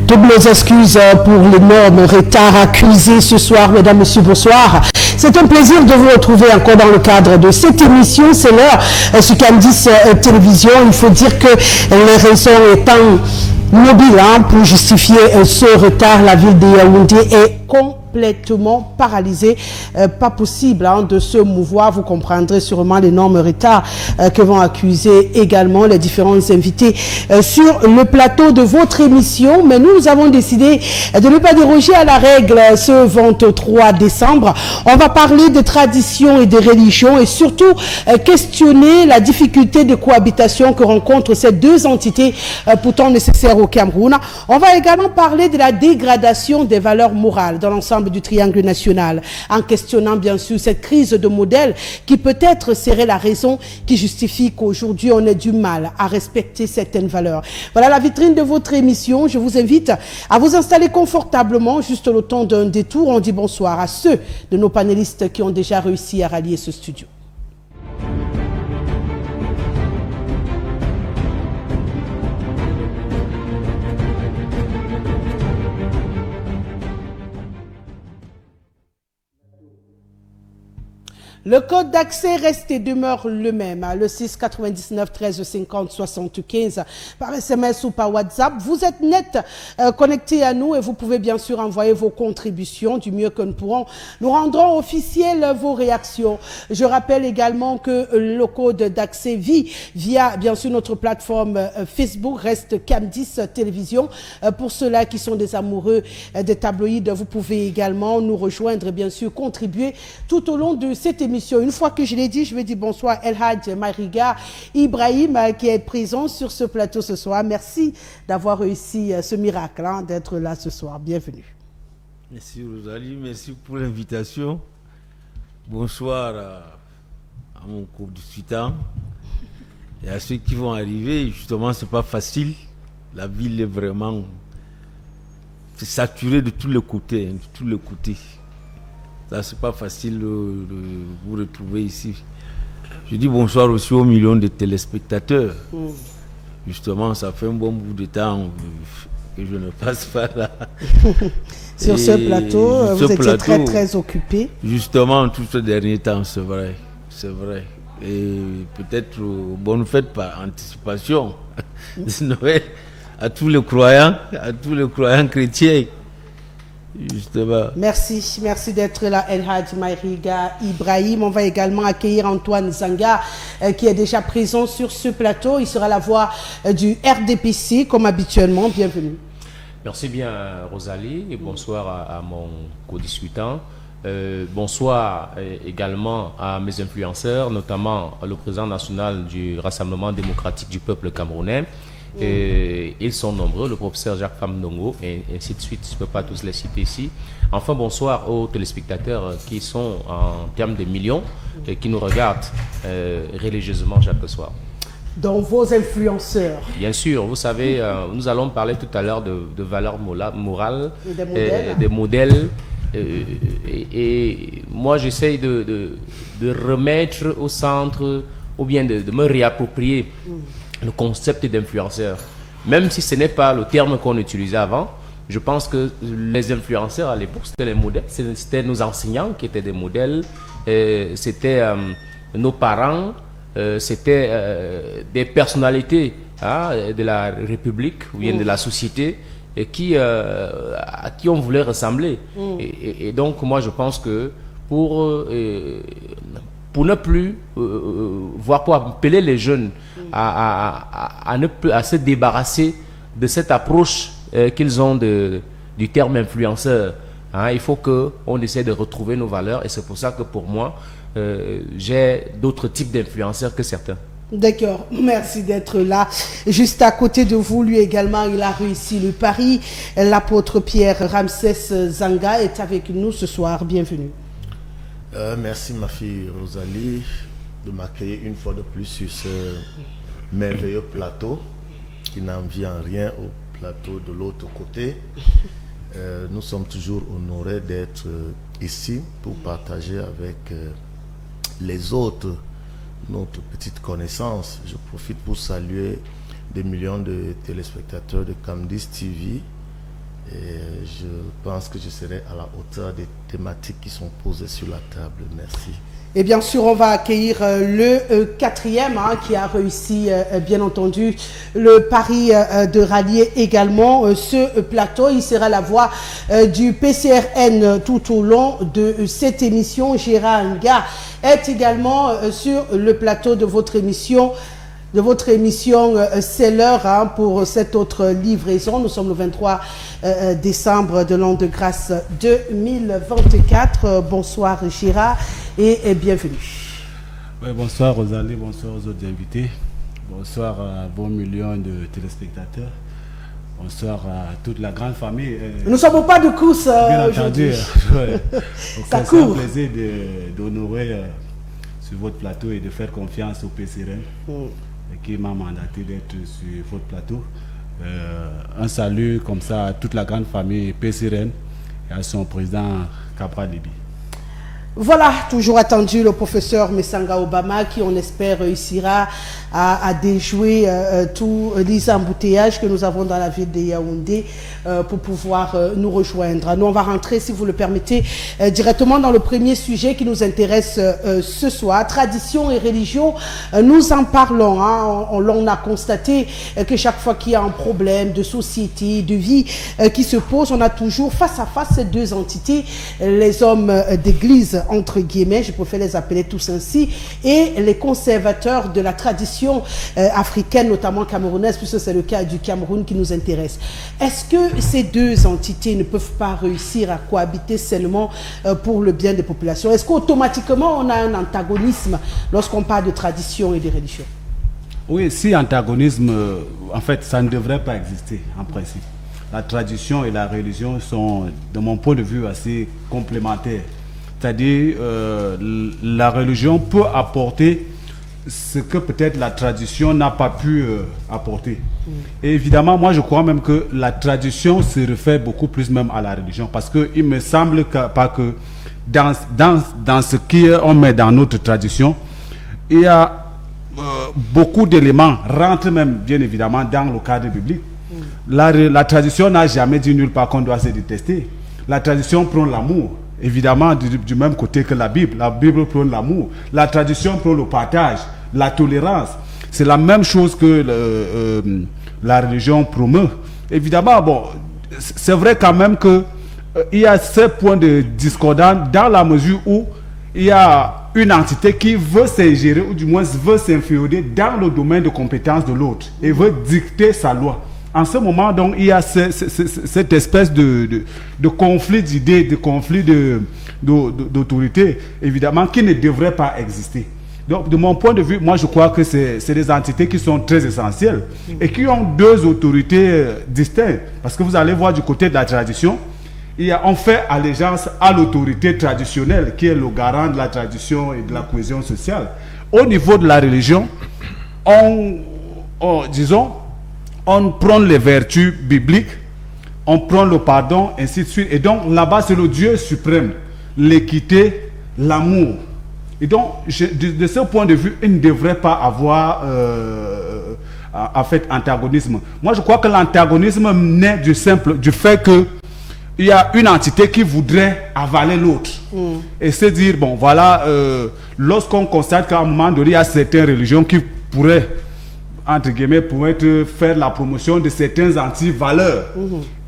Toutes nos excuses pour l'énorme retard accusé ce soir, mesdames, messieurs, bonsoir. C'est un plaisir de vous retrouver encore dans le cadre de cette émission. C'est l'heure sur Candice Télévision. Il faut dire que les raisons étant mobiles pour justifier ce retard, la ville de Yaoundé est complètement paralysée. Pas possible de se mouvoir. Vous comprendrez sûrement l'énorme retard que vont accuser également les différents invités sur le plateau de votre émission. Mais nous avons décidé de ne pas déroger à la règle ce 23 décembre. On va parler de traditions et de religions et surtout questionner la difficulté de cohabitation que rencontrent ces deux entités pourtant nécessaires au Cameroun. On va également parler de la dégradation des valeurs morales dans l'ensemble du triangle national, en questionnant bien sûr cette crise de modèle qui peut-être serait la raison qui justifie qu'aujourd'hui on ait du mal à respecter certaines valeurs. Voilà la vitrine de votre émission. Je vous invite à vous installer confortablement juste le temps d'un détour. On dit bonsoir à ceux de nos panélistes qui ont déjà réussi à rallier ce studio. Le code d'accès reste et demeure le même, le 6 99 13 50 75 par SMS ou par WhatsApp. Vous êtes net connectés à nous et vous pouvez bien sûr envoyer vos contributions du mieux que nous pourrons. Nous rendrons officielles vos réactions. Je rappelle également que le code d'accès vit via bien sûr notre plateforme Facebook, reste Candice Télévision. Pour ceux-là qui sont des amoureux des tabloïds, vous pouvez également nous rejoindre et bien sûr contribuer tout au long de cette émission. Une fois que je l'ai dit, je vais dire bonsoir El Hadj Maïriga Ibrahim qui est présent sur ce plateau ce soir. Merci d'avoir réussi ce miracle d'être là ce soir. Bienvenue. Merci Rosalie, merci pour l'invitation. Bonsoir à mon co-discutant et à ceux qui vont arriver. Justement, c'est pas facile. La ville est vraiment saturée de tous les côtés, de tous les côtés. Ça, c'est pas facile de vous retrouver ici. Je dis bonsoir aussi aux millions de téléspectateurs. Justement, ça fait un bon bout de temps que je ne passe pas là. Sur ce plateau, vous étiez très très occupé. Justement, tout ce dernier temps, c'est vrai. C'est vrai. Et peut-être bonne fête par anticipation de Noël à tous les croyants chrétiens. Justement. Merci d'être là, El Hadj Maïriga Ibrahim. On va également accueillir Antoine Zanga qui est déjà présent sur ce plateau. Il sera la voix du RDPC comme habituellement. Bienvenue. Merci bien Rosalie et bonsoir à mon co-discutant. Bonsoir également à mes influenceurs, notamment le président national du Rassemblement démocratique du peuple camerounais. Et ils sont nombreux, le professeur Jacques Famdongo et ainsi de suite, je ne peux pas tous les citer ici. Enfin, bonsoir aux téléspectateurs qui sont en termes de millions et qui nous regardent religieusement chaque soir. Donc vos influenceurs. Bien sûr, vous savez, nous allons parler tout à l'heure de valeurs morales, et des modèles. Et moi, j'essaye de remettre au centre ou bien de me réapproprier le concept d'influenceur. Même si ce n'est pas le terme qu'on utilisait avant, je pense que les influenceurs à l'époque, c'était les modèles, c'était nos enseignants qui étaient des modèles, c'était nos parents, c'était des personnalités de la République ou bien de la société et à qui on voulait ressembler. Et donc moi je pense que pour ne plus pour appeler les jeunes à se débarrasser de cette approche qu'ils ont du terme influenceur. Il faut qu'on essaie de retrouver nos valeurs et c'est pour ça que pour moi, j'ai d'autres types d'influenceurs que certains. D'accord, merci d'être là. Juste à côté de vous, lui également, il a réussi le pari. L'apôtre Pierre Ramsès Zanga est avec nous ce soir. Bienvenue. Merci ma fille Rosalie de m'accueillir une fois de plus sur ce merveilleux plateau qui n'envie en rien au plateau de l'autre côté. Nous sommes toujours honorés d'être ici pour partager avec les autres notre petite connaissance. Je profite pour saluer des millions de téléspectateurs de Candice TV Et je pense que je serai à la hauteur des thématiques qui sont posées sur la table. Merci. Et bien sûr, on va accueillir le quatrième qui a réussi, bien entendu, le pari de rallier également ce plateau. Il sera la voix du PCRN tout au long de cette émission. Gérard Nga est également sur le plateau de votre émission. C'est l'heure pour cette autre livraison. Nous sommes le 23 décembre de l'an de grâce 2024. Bonsoir Gérard et bienvenue. Oui, bonsoir Rosalie, bonsoir aux autres invités. Bonsoir à vos millions de téléspectateurs. Bonsoir à toute la grande famille. Nous ne sommes pas de course aujourd'hui. Ça court. C'est un plaisir d'honorer sur votre plateau et de faire confiance au PCRN. Qui m'a mandaté d'être sur votre plateau. Un salut comme ça à toute la grande famille PCRN et à son président Capra Libi. Voilà, toujours attendu le professeur Messanga Obama qui, on espère, réussira à déjouer tous les embouteillages que nous avons dans la ville de Yaoundé pour pouvoir nous rejoindre. Nous, on va rentrer, si vous le permettez, directement dans le premier sujet qui nous intéresse ce soir. Tradition et religion, nous en parlons. On a constaté que chaque fois qu'il y a un problème de société, de vie qui se pose, on a toujours face à face ces deux entités, les hommes d'église, entre guillemets, je préfère les appeler tous ainsi, et les conservateurs de la tradition africaine, notamment camerounaise, puisque c'est le cas du Cameroun qui nous intéresse. Est-ce que ces deux entités ne peuvent pas réussir à cohabiter seulement pour le bien des populations? Est-ce qu'automatiquement on a un antagonisme lorsqu'on parle de tradition et de religion? Oui, si antagonisme, en fait, ça ne devrait pas exister en principe. La tradition et la religion sont, de mon point de vue, assez complémentaires. C'est-à-dire, la religion peut apporter ce que peut-être la tradition n'a pas pu apporter. Et évidemment, moi je crois même que la tradition se réfère beaucoup plus même à la religion, parce qu'il me semble que dans ce qu'on met dans notre tradition, il y a beaucoup d'éléments rentrent même bien évidemment dans le cadre biblique. La tradition n'a jamais dit nulle part qu'on doit se détester. La tradition prône l'amour. Évidemment, du même côté que la Bible. La Bible prône l'amour. La tradition prône le partage, la tolérance. C'est la même chose que la religion promeut. Évidemment, bon, c'est vrai quand même que il y a ce point de discordance dans la mesure où il y a une entité qui veut s'ingérer ou du moins veut s'inféoder dans le domaine de compétence de l'autre et veut dicter sa loi. En ce moment, donc, il y a cette espèce de conflit d'idées, de conflit d'autorité, évidemment, qui ne devrait pas exister. Donc, de mon point de vue, moi, je crois que c'est des entités qui sont très essentielles et qui ont deux autorités distinctes. Parce que vous allez voir du côté de la tradition, on fait allégeance à l'autorité traditionnelle, qui est le garant de la tradition et de la cohésion sociale. Au niveau de la religion, on prend les vertus bibliques, on prend le pardon, ainsi de suite. Et donc, là-bas, c'est le Dieu suprême, l'équité, l'amour. Et donc, de ce point de vue, il ne devrait pas avoir en fait antagonisme. Moi, je crois que l'antagonisme naît du fait que il y a une entité qui voudrait avaler l'autre. Et se dire, bon, voilà, lorsqu'on constate qu'à un moment donné, il y a certaines religions qui pourraient, entre guillemets, faire la promotion de certaines anti-valeurs.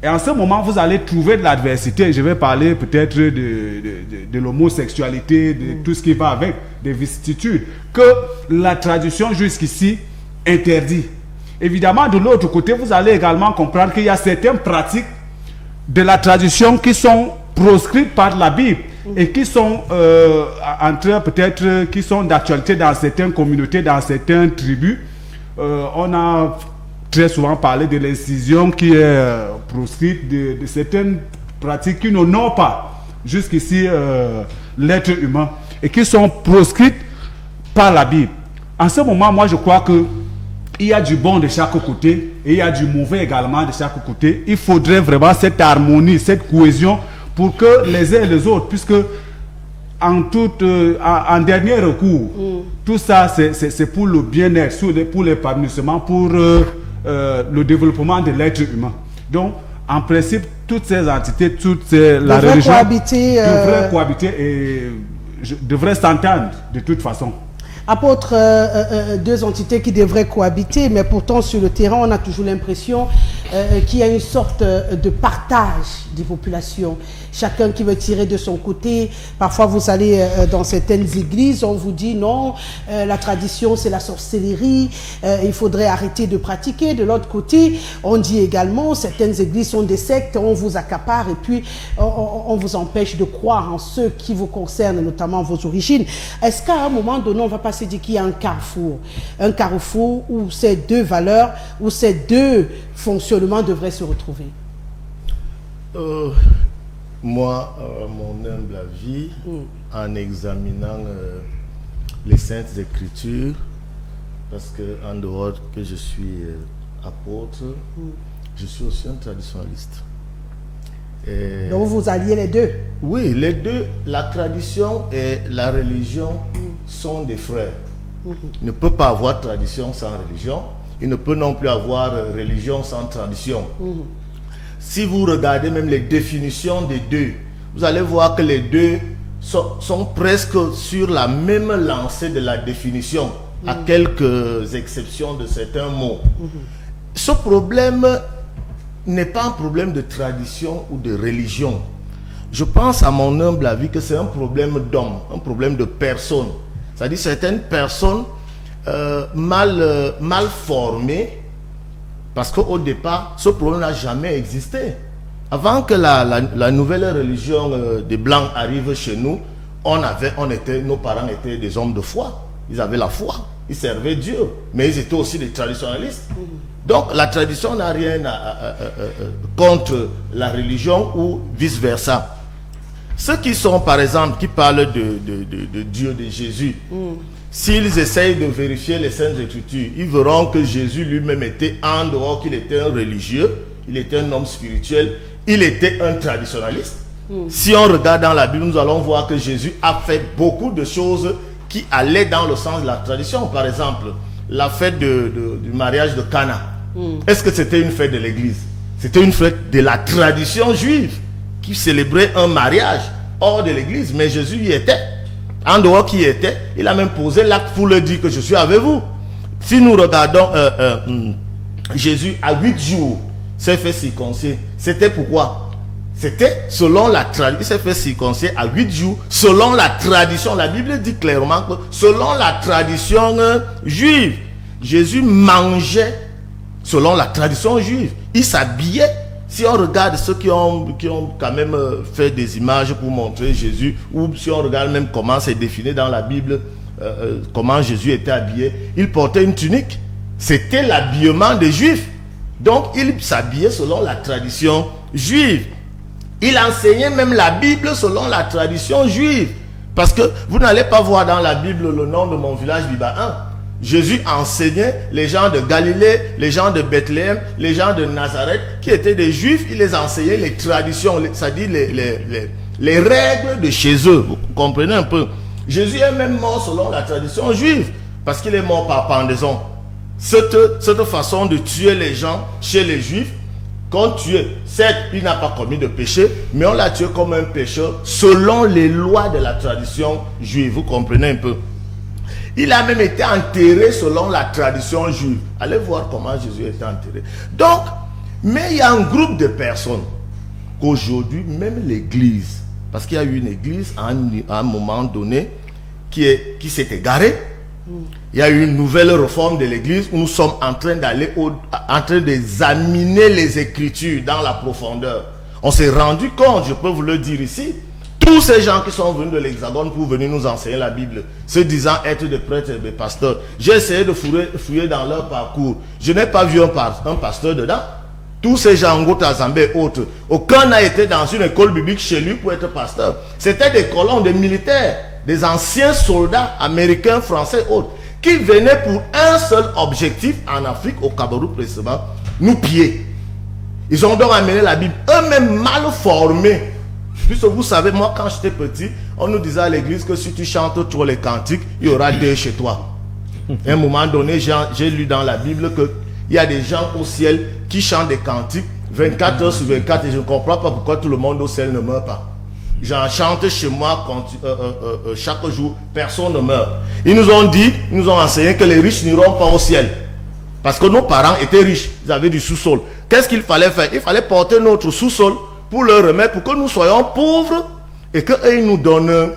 Et en ce moment, vous allez trouver de l'adversité. Je vais parler peut-être de l'homosexualité, de tout ce qui va avec, des vicissitudes, que la tradition jusqu'ici interdit. Évidemment, de l'autre côté, vous allez également comprendre qu'il y a certaines pratiques de la tradition qui sont proscrites par la Bible et qui sont qui sont d'actualité dans certaines communautés, dans certaines tribus. On a très souvent parlé de l'incision qui est proscrite, de certaines pratiques qui n'honorent pas jusqu'ici l'être humain et qui sont proscrites par la Bible. En ce moment, moi je crois que il y a du bon de chaque côté et il y a du mauvais également de chaque côté. Il faudrait vraiment cette harmonie, cette cohésion pour que les uns et les autres, puisque en dernier recours, tout ça c'est pour le bien-être, pour l'épanouissement, pour le développement de l'être humain. Donc, en principe, toutes ces entités, la devraient religion cohabiter, devraient cohabiter et devraient s'entendre de toute façon. Apôtre, deux entités qui devraient cohabiter, mais pourtant sur le terrain, on a toujours l'impression qu'il y a une sorte de partage des populations. Chacun qui veut tirer de son côté. Parfois, vous allez dans certaines églises, on vous dit non, la tradition, c'est la sorcellerie, il faudrait arrêter de pratiquer. De l'autre côté, on dit également, certaines églises sont des sectes, on vous accapare et puis on vous empêche de croire en ceux qui vous concernent, notamment vos origines. Est-ce qu'à un moment donné, on va pas se dire qu'il y a un carrefour où ces deux valeurs, où ces deux fonctionnements devraient se retrouver? Moi, mon humble avis, en examinant les Saintes Écritures, parce que en dehors que je suis apôtre, je suis aussi un traditionnaliste. Et donc vous alliez les deux? oui, les deux, la tradition et la religion sont des frères. Il ne peut pas avoir tradition sans religion. Il ne peut non plus avoir religion sans tradition. Si vous regardez même les définitions des deux, vous allez voir que les deux sont presque sur la même lancée de la définition, à quelques exceptions de certains mots. Ce problème n'est pas un problème de tradition ou de religion. Je pense, à mon humble avis, que c'est un problème d'homme, un problème de personne. C'est-à-dire certaines personnes mal formées, parce qu'au départ, ce problème n'a jamais existé. Avant que la nouvelle religion des Blancs arrive chez nous, nos parents étaient des hommes de foi. Ils avaient la foi, ils servaient Dieu, mais ils étaient aussi des traditionnalistes. Donc la tradition n'a rien contre la religion ou vice-versa. Ceux qui sont, par exemple, qui parlent de Dieu, de Jésus, s'ils essayent de vérifier les Saintes Écritures, ils verront que Jésus lui-même était, en dehors qu'il était un religieux, il était un homme spirituel, il était un traditionnaliste. Si on regarde dans la Bible, nous allons voir que Jésus a fait beaucoup de choses qui allaient dans le sens de la tradition. Par exemple, la fête du mariage de Cana. Est-ce que c'était une fête de l'église? C'était une fête de la tradition juive qui célébrait un mariage hors de l'église, mais Jésus y était. En dehors qui y était, il a même posé l'acte pour le dire que je suis avec vous. Si nous regardons Jésus à 8 jours s'est fait circoncire, c'était pourquoi? C'était selon la tradition. Il s'est fait circoncire à 8 jours selon la tradition. La Bible dit clairement que selon la tradition juive, Jésus mangeait selon la tradition juive. Il s'habillait. Si on regarde ceux qui ont quand même fait des images pour montrer Jésus, ou si on regarde même comment c'est défini dans la Bible, comment Jésus était habillé, il portait une tunique. C'était l'habillement des Juifs. Donc il s'habillait selon la tradition juive. Il enseignait même la Bible selon la tradition juive. Parce que vous n'allez pas voir dans la Bible le nom de mon village Bibahan. Jésus enseignait les gens de Galilée, les gens de Bethléem, les gens de Nazareth, qui étaient des Juifs. Il les enseignait les traditions, c'est-à-dire les règles de chez eux. Vous comprenez un peu? Jésus est même mort selon la tradition juive, parce qu'il est mort par pendaison. Cette façon de tuer les gens chez les Juifs, qu'on tuait, certes, il n'a pas commis de péché, mais on l'a tué comme un pécheur selon les lois de la tradition juive. Vous comprenez un peu? Il a même été enterré selon la tradition juive. Allez voir comment Jésus était enterré. Donc, mais il y a un groupe de personnes qu'aujourd'hui, même l'église, parce qu'il y a eu une église à un moment donné qui s'est égarée. Il y a eu une nouvelle réforme de l'église où nous sommes en train d'examiner les Écritures dans la profondeur. On s'est rendu compte, je peux vous le dire ici, tous ces gens qui sont venus de l'Hexagone pour venir nous enseigner la Bible, se disant être des prêtres et des pasteurs, j'ai essayé de fouiller dans leur parcours. Je n'ai pas vu un pasteur dedans. Tous ces gens, Ngota Zambé et autres, aucun n'a été dans une école biblique chez lui pour être pasteur. C'était des colons, des militaires, des anciens soldats américains, français et autres, qui venaient pour un seul objectif en Afrique, au Cameroun précisément, nous piller. Ils ont donc amené la Bible, eux-mêmes mal formés. Puisque vous savez, moi quand j'étais petit, on nous disait à l'église que si tu chantes trop les cantiques, il y aura Dieu chez toi. À un moment donné, j'ai lu dans la Bible qu'il y a des gens au ciel qui chantent des cantiques 24 heures sur 24 et je ne comprends pas pourquoi tout le monde au ciel ne meurt pas. J'en chante chez moi chaque jour, personne ne meurt. Ils nous ont enseigné que les riches n'iront pas au ciel. Parce que nos parents étaient riches, ils avaient du sous-sol. Qu'est-ce qu'il fallait faire? Il fallait porter notre sous-sol pour leur remettre, pour que nous soyons pauvres et qu'eux nous donnent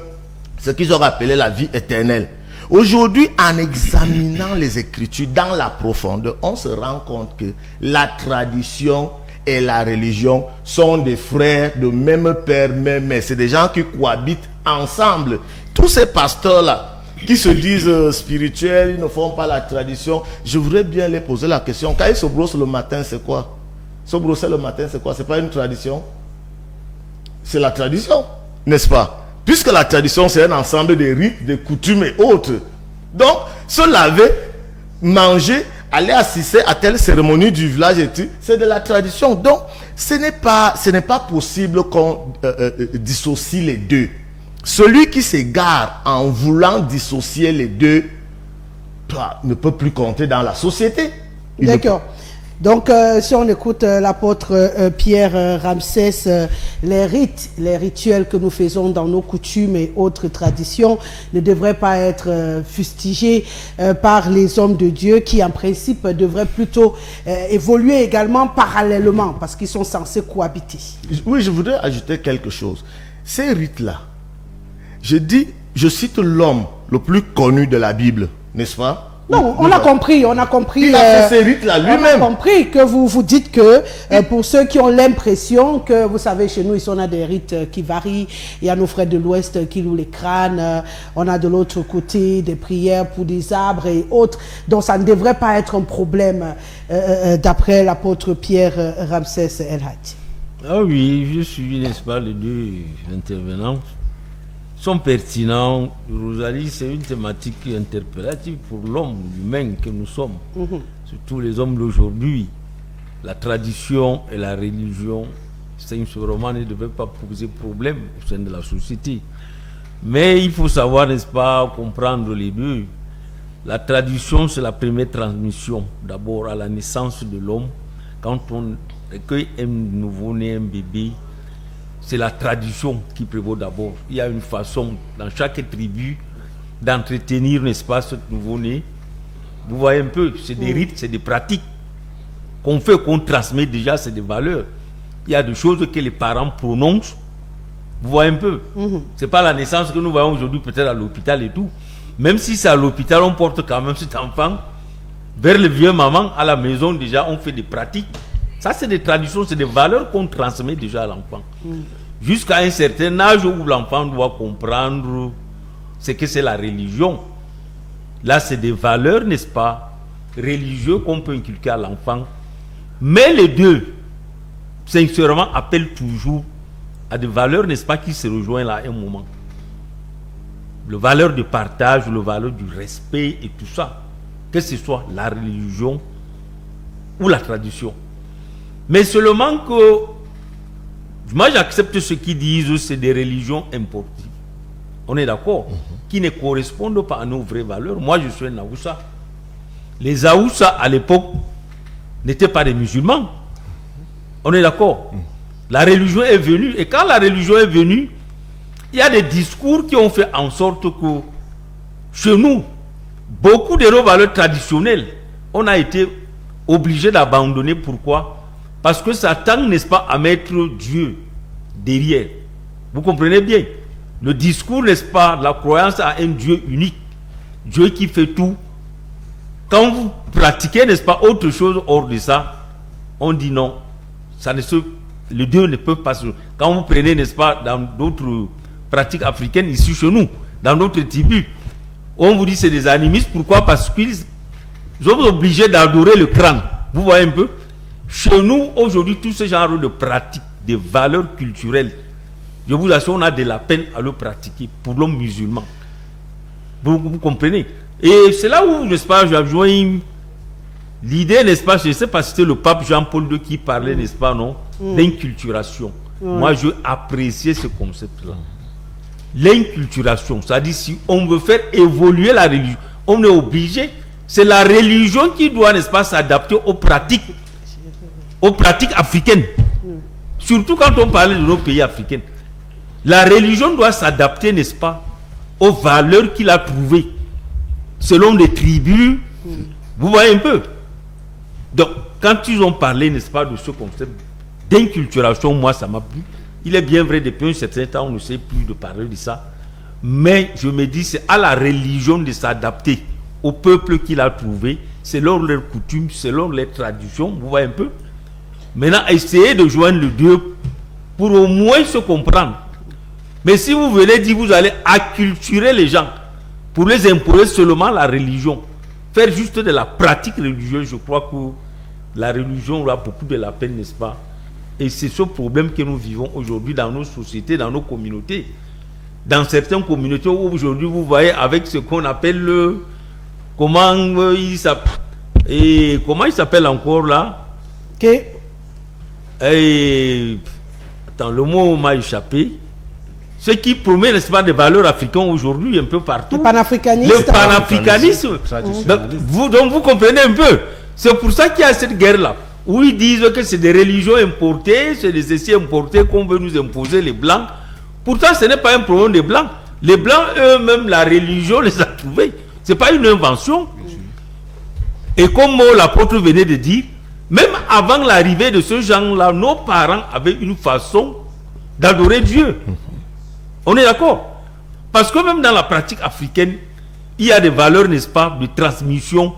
ce qu'ils ont appelé la vie éternelle. Aujourd'hui, en examinant les Écritures dans la profondeur, on se rend compte que la tradition et la religion sont des frères de même père, même mère. C'est des gens qui cohabitent ensemble. Tous ces pasteurs-là, qui se disent spirituels, ils ne font pas la tradition, je voudrais bien les poser la question. Quand ils se brossent le matin, c'est quoi? Se brosser le matin, c'est quoi? C'est pas une tradition? C'est la tradition, n'est-ce pas? Puisque la tradition, c'est un ensemble de rites, de coutumes et autres. Donc, se laver, manger, aller assister à telle cérémonie du village et tout, c'est de la tradition. Donc, ce n'est pas possible qu'on dissocie les deux. Celui qui s'égare en voulant dissocier les deux ne peut plus compter dans la société. D'accord. Donc, si on écoute l'apôtre Pierre Ramsès, les rites, les rituels que nous faisons dans nos coutumes et autres traditions ne devraient pas être fustigés par les hommes de Dieu qui, en principe, devraient plutôt évoluer également parallèlement parce qu'ils sont censés cohabiter. Oui, je voudrais ajouter quelque chose. Ces rites-là, je cite l'homme le plus connu de la Bible, n'est-ce pas? Non, on a compris. Il a fait ces rites-là lui-même. On a compris que vous dites que pour ceux qui ont l'impression que, vous savez, chez nous, ici, on a des rites qui varient. Il y a nos frères de l'Ouest qui louent les crânes. On a de l'autre côté des prières pour des arbres et autres. Donc, ça ne devrait pas être un problème d'après l'apôtre Pierre Ramsès El Hadj. Ah oui, je suis, n'est-ce pas, les deux intervenants sont pertinents. Rosalie, c'est une thématique interpellative pour l'homme humain que nous sommes, surtout les hommes d'aujourd'hui. La tradition et la religion, sincèrement, ne devaient pas poser problème au sein de la société. Mais il faut savoir, n'est-ce pas, comprendre les deux. La tradition, c'est la première transmission, d'abord à la naissance de l'homme. Quand on recueille un nouveau-né, un bébé, c'est la tradition qui prévaut d'abord. Il y a une façon dans chaque tribu d'entretenir, n'est-ce pas, ce nouveau-né. Vous voyez un peu, c'est des rites, c'est des pratiques qu'on fait, qu'on transmet déjà, c'est des valeurs. Il y a des choses que les parents prononcent. Vous voyez un peu. C'est pas la naissance que nous voyons aujourd'hui peut-être à l'hôpital et tout. Même si c'est à l'hôpital, on porte quand même cet enfant vers le vieux maman. À la maison déjà, on fait des pratiques. Ça, c'est des traditions, c'est des valeurs qu'on transmet déjà à l'enfant. Jusqu'à un certain âge où l'enfant doit comprendre ce que c'est la religion. Là, c'est des valeurs, n'est-ce pas, religieuses qu'on peut inculquer à l'enfant. Mais les deux, sincèrement, appellent toujours à des valeurs, n'est-ce pas, qui se rejoignent là à un moment. Le valeur du partage, le valeur du respect et tout ça. Que ce soit la religion ou la tradition. Mais seulement que, moi j'accepte ceux qui disent que c'est des religions importées. On est d'accord? Qui ne correspondent pas à nos vraies valeurs. Moi je suis un Aoussa. Les Aoussa à l'époque n'étaient pas des musulmans. On est d'accord? La religion est venue. Et quand la religion est venue, il y a des discours qui ont fait en sorte que chez nous, beaucoup de nos valeurs traditionnelles, on a été obligé d'abandonner. Pourquoi? Parce que ça tend, n'est-ce pas, à mettre Dieu derrière. Vous comprenez bien? Le discours, n'est-ce pas, la croyance à un Dieu unique, Dieu qui fait tout. Quand vous pratiquez, n'est-ce pas, autre chose hors de ça, on dit non. Ça ne se, les deux ne peuvent pas se... Quand vous prenez, n'est-ce pas, dans d'autres pratiques africaines, ici chez nous, dans d'autres tribus, on vous dit c'est des animistes. Pourquoi? Parce qu'ils sont obligés d'adorer le crâne. Vous voyez un peu? Chez nous, aujourd'hui, tout ce genre de pratiques, de valeurs culturelles, je vous assure, on a de la peine à le pratiquer pour l'homme musulman. Vous comprenez? Et c'est là où, n'est-ce pas, j'adjoins l'idée, n'est-ce pas, je ne sais pas si c'était le pape Jean-Paul II qui parlait, n'est-ce pas, non, d'inculturation. Moi, je appréciais ce concept-là. L'inculturation, c'est-à-dire si on veut faire évoluer la religion, on est obligé, c'est la religion qui doit, n'est-ce pas, s'adapter aux pratiques aux pratiques africaines. Surtout quand on parle de nos pays africains. La religion doit s'adapter, n'est-ce pas, aux valeurs qu'il a trouvées, selon les tribus. Vous voyez un peu. Donc, quand ils ont parlé, n'est-ce pas, de ce concept d'inculturation, moi, ça m'a plu. Il est bien vrai, depuis un certain temps, on ne sait plus de parler de ça. Mais je me dis, c'est à la religion de s'adapter au peuple qu'il a trouvé, selon leurs coutumes, selon les traditions. Vous voyez un peu. Maintenant, essayez de joindre les deux pour au moins se comprendre. Mais si vous venez dire, vous allez acculturer les gens pour les imposer seulement la religion, faire juste de la pratique religieuse, je crois que la religion aura beaucoup de la peine, n'est-ce pas? Et c'est ce problème que nous vivons aujourd'hui dans nos sociétés, dans nos communautés. Dans certaines communautés, aujourd'hui, vous voyez, avec ce qu'on appelle le... Comment il s'appelle encore là? Attends, le mot m'a échappé. Ce qui promet, n'est-ce pas, des valeurs africaines aujourd'hui, un peu partout. Le panafricanisme. Le panafricanisme. Donc vous comprenez un peu. C'est pour ça qu'il y a cette guerre-là, où ils disent que c'est des religions importées, c'est des essais importés qu'on veut nous imposer, les Blancs. Pourtant, ce n'est pas un problème des Blancs. Les Blancs, eux-mêmes, la religion les a trouvés. Ce n'est pas une invention. Et comme l'apôtre venait de dire, même avant l'arrivée de ce genre-là, nos parents avaient une façon d'adorer Dieu. On est d'accord? Parce que même dans la pratique africaine, il y a des valeurs, n'est-ce pas, de transmission,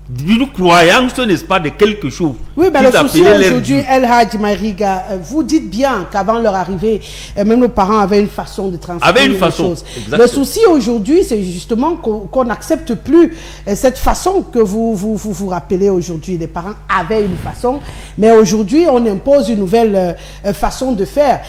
d'une croyance, n'est-ce pas, de quelque chose. Oui, mais le souci aujourd'hui, El Hadj Maïga, vous dites bien qu'avant leur arrivée, même nos parents avaient une façon de transmettre les choses. Exactement. Le souci aujourd'hui, c'est justement qu'on n'accepte plus cette façon que vous rappelez aujourd'hui. Les parents avaient une façon, mais aujourd'hui, on impose une nouvelle façon de faire.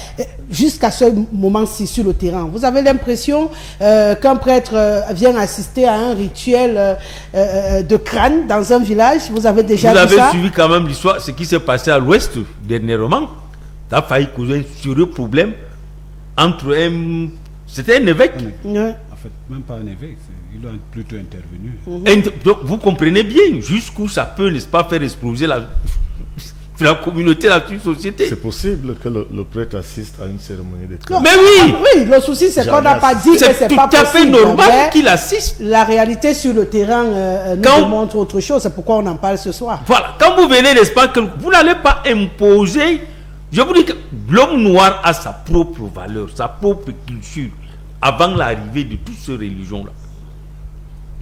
Jusqu'à ce moment-ci sur le terrain, vous avez l'impression qu'un prêtre vient assister à un rituel de crâne dans un village. Vous avez déjà vu ça? Vous avez suivi quand même l'histoire, ce qui s'est passé à l'ouest dernièrement. Ça a failli causer un sérieux problème entre c'était un évêque. Oui. En fait, même pas un évêque, il a plutôt intervenu. Donc vous comprenez bien jusqu'où ça peut, n'est-ce pas, faire exploser la communauté, la société. C'est possible que le prêtre assiste à une cérémonie de crâne. Mais oui! Oui, le souci, c'est qu'on n'a pas dit que c'est pas possible. C'est tout à fait normal qu'il assiste. La réalité sur le terrain nous montre autre chose. C'est pourquoi on en parle ce soir. Voilà. Quand vous venez, n'est-ce pas, que vous n'allez pas imposer. Je vous dis que l'homme noir a sa propre valeur, sa propre culture, avant l'arrivée de toutes ces religions-là.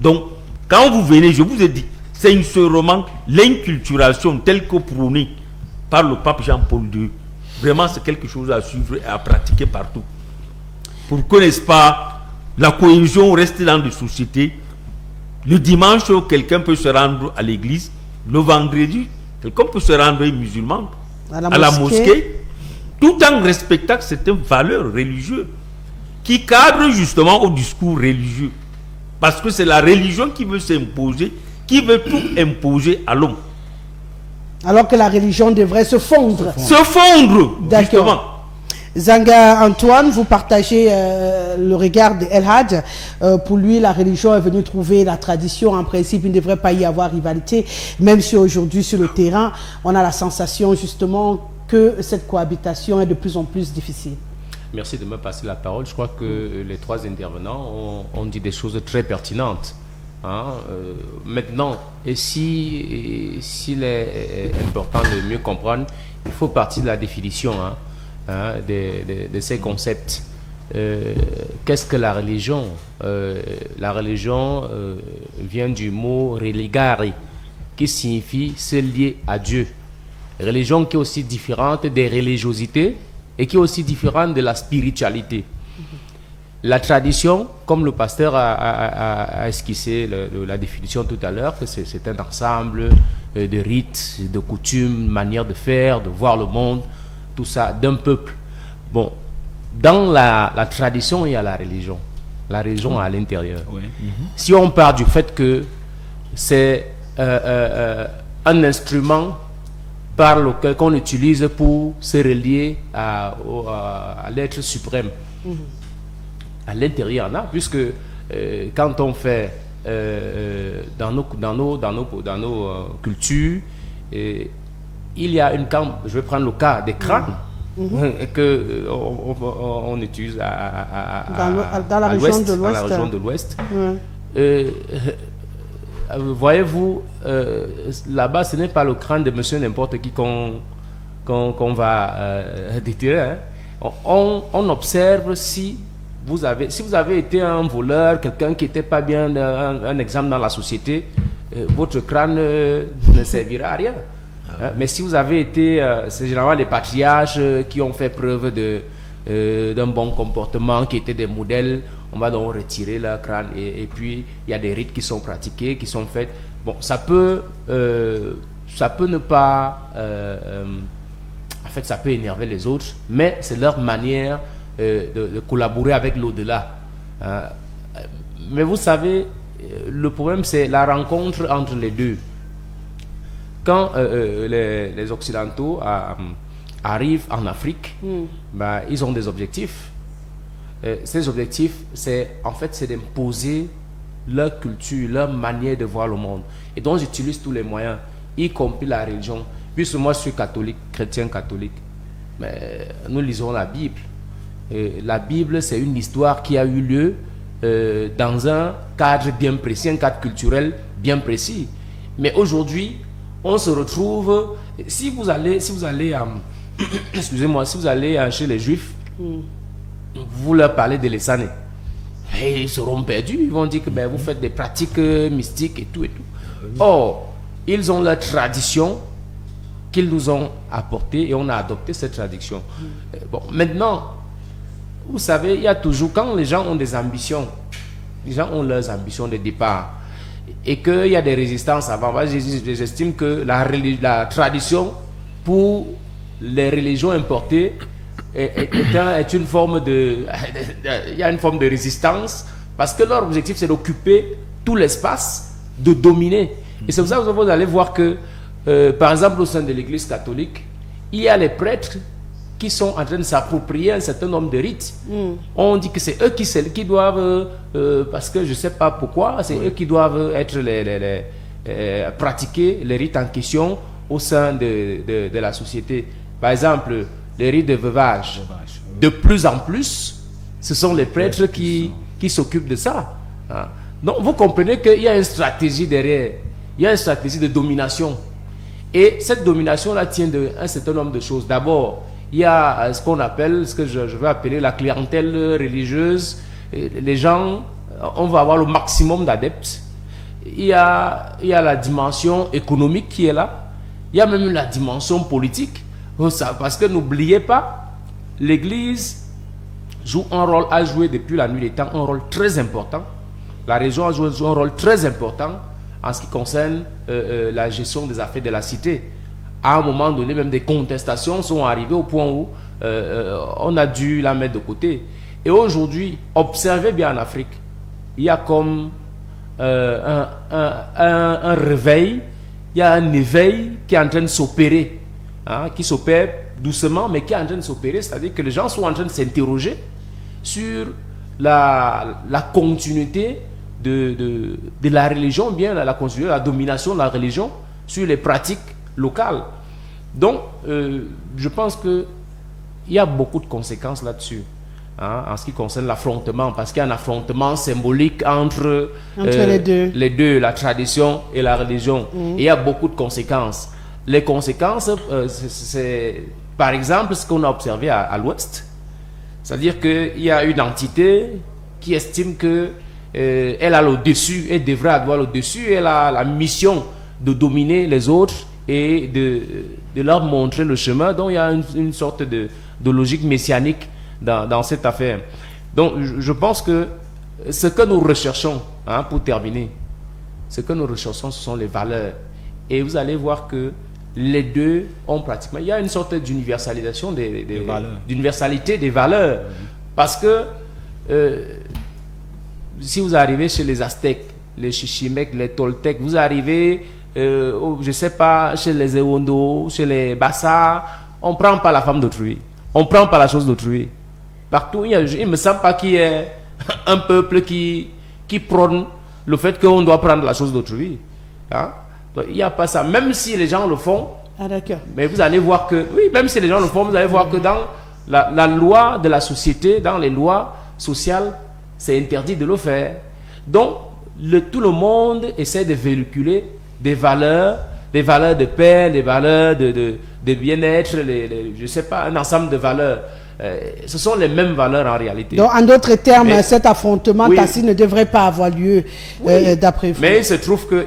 Donc, quand vous venez, je vous ai dit, c'est seulement l'inculturation telle que prônée par le pape Jean-Paul II. Vraiment, c'est quelque chose à suivre et à pratiquer partout. Pour que, n'est-ce pas, la cohésion reste dans les sociétés. Le dimanche, quelqu'un peut se rendre à l'église. Le vendredi, quelqu'un peut se rendre musulman à la mosquée, tout en respectant certaines valeurs religieuses qui cadrent justement au discours religieux. Parce que c'est la religion qui veut s'imposer, qui veut tout imposer à l'homme. Alors que la religion devrait se fondre. Se fondre, justement. Zanga Antoine, vous partagez le regard de El Hadj. Pour lui, la religion est venue trouver la tradition. En principe, il ne devrait pas y avoir rivalité. Même si aujourd'hui, sur le terrain, on a la sensation justement que cette cohabitation est de plus en plus difficile. Merci de me passer la parole. Je crois que les trois intervenants ont dit des choses très pertinentes. Maintenant, et s'il est important de mieux comprendre, il faut partir de la définition de ces concepts. Qu'est-ce que la religion? La religion vient du mot religare, qui signifie se lier à Dieu. Religion qui est aussi différente des religiosités et qui est aussi différente de la spiritualité. La tradition, comme le pasteur a esquissé la définition tout à l'heure, que c'est un ensemble de rites, de coutumes, manières de faire, de voir le monde, tout ça, d'un peuple. Bon, dans la tradition, il y a la religion. La religion à l'intérieur. Oui. Si on part du fait que c'est un instrument par lequel qu'on utilise pour se relier à l'être suprême. À l'intérieur, puisque quand on fait dans nos cultures, il y a je vais prendre le cas des crânes que on utilise dans la région de l'Ouest. Dans la région de l'Ouest. Voyez-vous, là-bas, ce n'est pas le crâne de monsieur n'importe qui qu'on va déterrer. Hein. On observe si vous avez été un voleur, quelqu'un qui n'était pas bien, un exemple dans la société, votre crâne ne servira à rien. Hein. Mais si vous avez été, c'est généralement les patriarches qui ont fait preuve d'un bon comportement, qui étaient des modèles, on va donc retirer leur crâne et puis il y a des rites qui sont pratiqués, qui sont faits. Bon, ça peut ne pas, en fait, ça peut énerver les autres, mais c'est leur manière de collaborer avec l'au-delà. Mais vous savez, le problème c'est la rencontre entre les deux. Quand les Occidentaux arrivent en Afrique, ben, ils ont des objectifs. Ces objectifs, c'est d'imposer leur culture, leur manière de voir le monde. Et donc, ils utilisent tous les moyens, y compris la religion. Puisque moi, je suis catholique, chrétien catholique. Mais nous lisons la Bible. Et la Bible, c'est une histoire qui a eu lieu dans un cadre bien précis, un cadre culturel bien précis. Mais aujourd'hui, on se retrouve... Si vous allez excusez-moi, si vous allez chez les Juifs, vous leur parlez de l'Essané. Et ils seront perdus. Ils vont dire que vous faites des pratiques mystiques et tout et tout. Or, ils ont leur tradition qu'ils nous ont apportée et on a adopté cette tradition. Bon, maintenant, vous savez, il y a toujours, quand les gens ont des ambitions, les gens ont leurs ambitions de départ et qu'il y a des résistances avant. Moi, j'estime que la tradition pour les religions importées est une forme il y a une forme de résistance parce que leur objectif c'est d'occuper tout l'espace, de dominer. Et c'est pour ça que vous allez voir que par exemple au sein de l'église catholique, il y a les prêtres qui sont en train de s'approprier un certain nombre de rites. On dit que c'est eux qui doivent, parce que je ne sais pas pourquoi, c'est eux qui doivent être pratiquer les rites en question au sein de la société. Par exemple, les rites de veuvage. De plus en plus, ce sont les prêtres qui s'occupent de ça. Donc, vous comprenez qu'il y a une stratégie derrière. Il y a une stratégie de domination. Et cette domination-là tient d'un certain nombre de choses. D'abord, il y a ce qu'on appelle, ce que je vais appeler la clientèle religieuse. Les gens, on va avoir le maximum d'adeptes. Il y a la dimension économique qui est là. Il y a même la dimension politique. Parce que n'oubliez pas, l'Église a joué depuis la nuit des temps un rôle très important. La religion a joué un rôle très important en ce qui concerne la gestion des affaires de la cité. À un moment donné, même des contestations sont arrivées au point où on a dû la mettre de côté. Et aujourd'hui, observez bien en Afrique, il y a comme un réveil, il y a un éveil qui est en train de s'opérer. Qui s'opère doucement, mais qui est en train de s'opérer, c'est-à-dire que les gens sont en train de s'interroger sur la continuité de la religion, bien la continuité de la domination de la religion sur les pratiques locales. Donc, je pense qu'il y a beaucoup de conséquences là-dessus, en ce qui concerne l'affrontement, parce qu'il y a un affrontement symbolique entre les deux, la tradition et la religion. Et il y a beaucoup de conséquences. Les conséquences, c'est par exemple ce qu'on a observé à l'Ouest. C'est-à-dire qu'il y a une entité qui estime qu'elle a le dessus, elle devrait avoir le dessus, elle a la mission de dominer les autres et de leur montrer le chemin. Donc il y a une sorte de logique messianique dans cette affaire. Donc je pense que ce que nous recherchons, pour terminer, ce que nous recherchons, ce sont les valeurs. Et vous allez voir que les deux ont pratiquement... Il y a une sorte d'universalisation d'universalité des valeurs. Parce que si vous arrivez chez les Aztèques, les Chichimecs, les Toltecs, vous arrivez, je ne sais pas, chez les Ewondo, chez les Bassa, on ne prend pas la femme d'autrui. On ne prend pas la chose d'autrui. Partout, il ne me semble pas qu'il y ait un peuple qui prône le fait qu'on doit prendre la chose d'autrui. Il n'y a pas ça. Même si les gens le font, Ah, d'accord. Mais vous allez voir que, oui, même si les gens le font, vous allez voir que dans la loi de la société, dans les lois sociales, c'est interdit de le faire. Donc, tout le monde essaie de véhiculer des valeurs de paix, des valeurs de bien-être, je sais pas, un ensemble de valeurs. Ce sont les mêmes valeurs en réalité. Donc, en d'autres termes, cet affrontement tacite ne devrait pas avoir lieu, d'après vous. Mais il se trouve que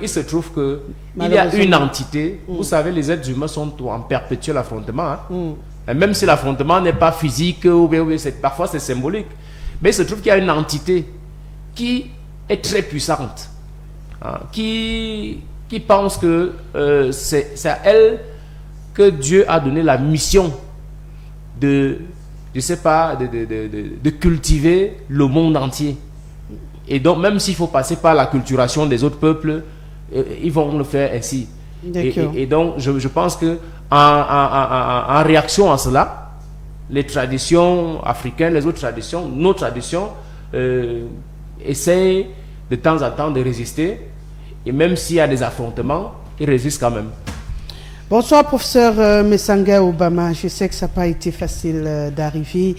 il y a une entité. Vous savez, les êtres humains sont en perpétuel affrontement. Hein. Et même si l'affrontement n'est pas physique, parfois c'est symbolique. Mais il se trouve qu'il y a une entité qui est très puissante, hein, qui pense que c'est à elle que Dieu a donné la mission de cultiver le monde entier. Et donc, même s'il faut passer par la culturation des autres peuples, ils vont le faire ainsi. Et donc, je pense que en réaction à cela, les traditions africaines, les autres traditions, nos traditions, essayent de temps en temps de résister. Et même s'il y a des affrontements, ils résistent quand même. Bonsoir, professeur Messanga Obama. Je sais que ça n'a pas été facile d'arriver.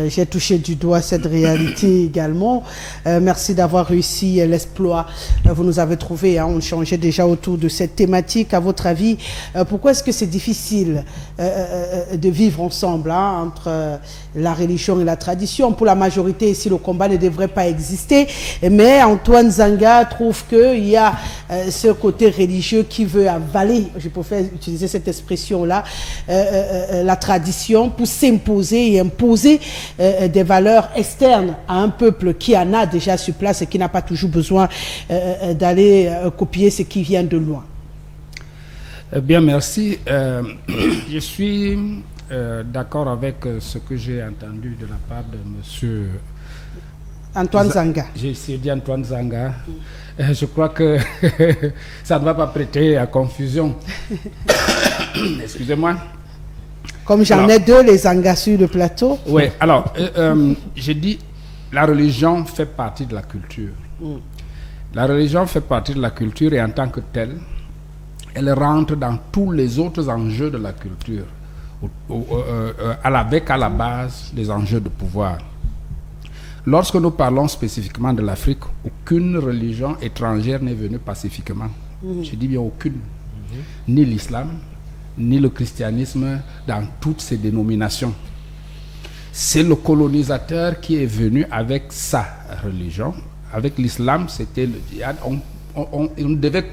J'ai touché du doigt cette réalité également. Merci d'avoir réussi l'exploit. Vous nous avez trouvé, hein, on changeait déjà autour de cette thématique. À votre avis, pourquoi est-ce que c'est difficile de vivre ensemble, hein, entre la religion et la tradition? Pour la majorité ici, le combat ne devrait pas exister. Mais Antoine Zanga trouve qu'il y a ce côté religieux qui veut avaler, je préfère utiliser cette expression-là, la tradition pour s'imposer et imposer des valeurs externes à un peuple qui en a déjà sur place et qui n'a pas toujours besoin d'aller copier ce qui vient de loin. Bien, merci. Je suis d'accord avec ce que j'ai entendu de la part de monsieur Antoine Zanga. J'ai dit Antoine Zanga. Je crois que ça ne va pas prêter à confusion. Excusez-moi. Comme j'en ai deux, les Zanga sur le plateau. Oui, alors, j'ai dit, la religion fait partie de la culture. La religion fait partie de la culture et en tant que telle, elle rentre dans tous les autres enjeux de la culture, avec à la base les enjeux de pouvoir. Lorsque nous parlons spécifiquement de l'Afrique, aucune religion étrangère n'est venue pacifiquement. Je dis bien aucune. Ni l'islam, ni le christianisme, dans toutes ces dénominations. C'est le colonisateur qui est venu avec sa religion. Avec l'islam, c'était le djihad. On devait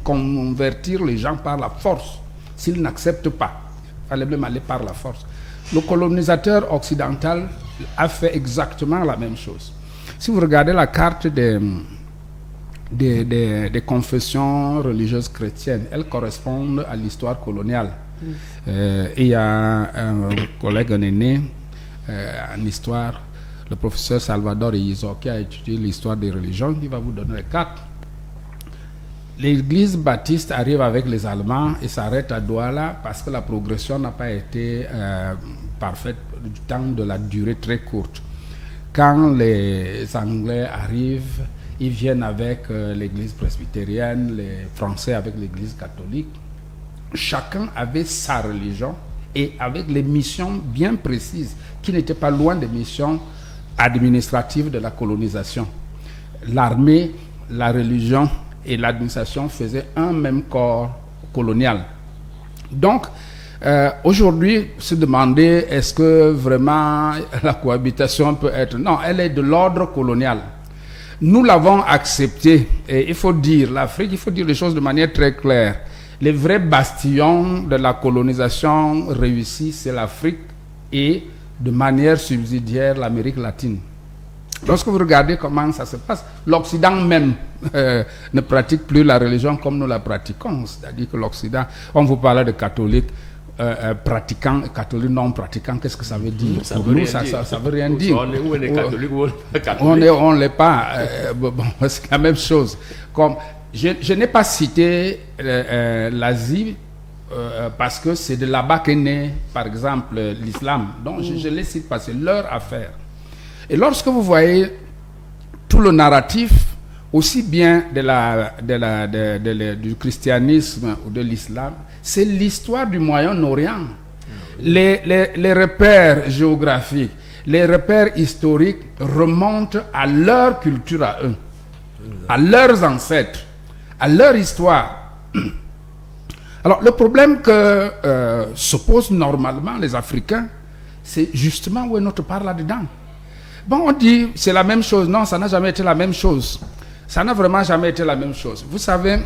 convertir les gens par la force. S'ils n'acceptent pas, il fallait même aller par la force. Le colonisateur occidental a fait exactement la même chose. Si vous regardez la carte des confessions religieuses chrétiennes, elles correspondent à l'histoire coloniale. Il y a un collègue aîné en histoire, le professeur Salvador Izo, qui a étudié l'histoire des religions, qui va vous donner les cartes. L'église baptiste arrive avec les Allemands et s'arrête à Douala parce que la progression n'a pas été parfaite du temps de la durée très courte. Quand les Anglais arrivent, ils viennent avec l'église presbytérienne, les Français avec l'église catholique. Chacun avait sa religion et avec les missions bien précises qui n'étaient pas loin des missions administratives de la colonisation. L'armée, la religion et l'administration faisaient un même corps colonial. Donc, aujourd'hui, se demander est-ce que vraiment la cohabitation peut être... Non, elle est de l'ordre colonial. Nous l'avons accepté. Et il faut dire, l'Afrique, il faut dire les choses de manière très claire. Les vrais bastions de la colonisation réussie, c'est l'Afrique et de manière subsidiaire l'Amérique latine. Lorsque vous regardez comment ça se passe, l'Occident même ne pratique plus la religion comme nous la pratiquons. C'est-à-dire que l'Occident, on vous parlait de catholiques, pratiquants, catholiques non pratiquants, qu'est-ce que ça veut dire? Ça pour veut nous, rien dire. Ça veut rien dire. On est où on est catholique ou on n'est pas catholique? On l'est pas. Bon, c'est la même chose. Comme, je n'ai pas cité l'Asie parce que c'est de là-bas qu'est né, par exemple, l'islam. Donc, je les cite parce que c'est leur affaire. Et lorsque vous voyez tout le narratif aussi bien du christianisme ou de l'islam, c'est l'histoire du Moyen-Orient. Les repères géographiques, les repères historiques remontent à leur culture à eux, à leurs ancêtres, à leur histoire. Alors, le problème que se posent normalement les Africains, c'est justement où est notre part là-dedans. Bon, on dit c'est la même chose. Non, ça n'a jamais été la même chose. Ça n'a vraiment jamais été la même chose. Vous savez,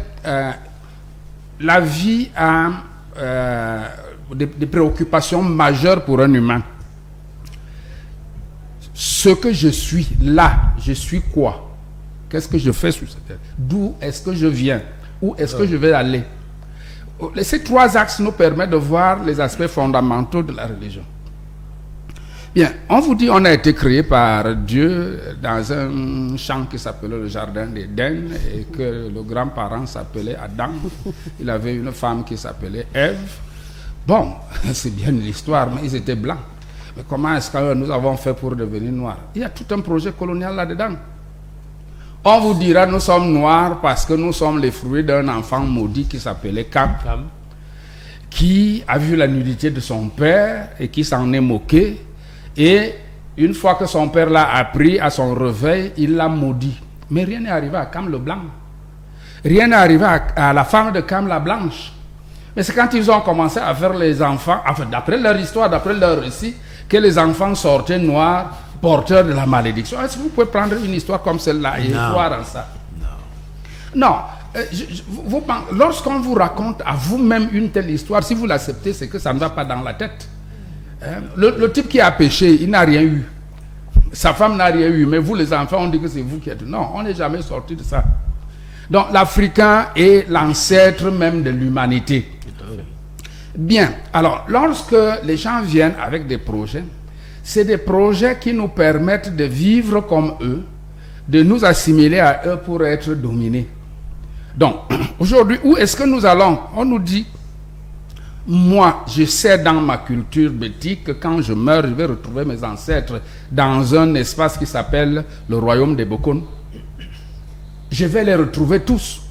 la vie a des préoccupations majeures pour un humain. Ce que je suis là, je suis quoi? Qu'est-ce que je fais sur cette terre? D'où est-ce que je viens? Où est-ce que je vais aller? Ces trois axes nous permettent de voir les aspects fondamentaux de la religion. Bien, on vous dit on a été créé par Dieu dans un champ qui s'appelait le jardin d'Éden et que le grand-parent s'appelait Adam. Il avait une femme qui s'appelait Ève. Bon, c'est bien l'histoire, mais ils étaient blancs. Mais comment est-ce que nous avons fait pour devenir noirs? Il y a tout un projet colonial là-dedans. On vous dira nous sommes noirs parce que nous sommes les fruits d'un enfant maudit qui s'appelait Cam, qui a vu la nudité de son père et qui s'en est moqué. Et une fois que son père l'a appris à son réveil, il l'a maudit. Mais rien n'est arrivé à Cam le blanc. Rien n'est arrivé à la femme de Cam la blanche. Mais c'est quand ils ont commencé à faire les enfants, enfin d'après leur histoire, d'après leur récit, que les enfants sortaient noirs, porteurs de la malédiction. Est-ce que vous pouvez prendre une histoire comme celle-là et croire en ça? Non. Lorsqu'on vous raconte à vous-même une telle histoire, si vous l'acceptez, c'est que ça ne va pas dans la tête. Le type qui a péché, il n'a rien eu. Sa femme n'a rien eu, mais vous les enfants, on dit que c'est vous qui êtes... Non, on n'est jamais sorti de ça. Donc l'Africain est l'ancêtre même de l'humanité. Bien, alors lorsque les gens viennent avec des projets, c'est des projets qui nous permettent de vivre comme eux, de nous assimiler à eux pour être dominés. Donc, aujourd'hui, où est-ce que nous allons? On nous dit, moi, je sais dans ma culture bétique que quand je meurs, je vais retrouver mes ancêtres dans un espace qui s'appelle le royaume des Bokon. Je vais les retrouver tous.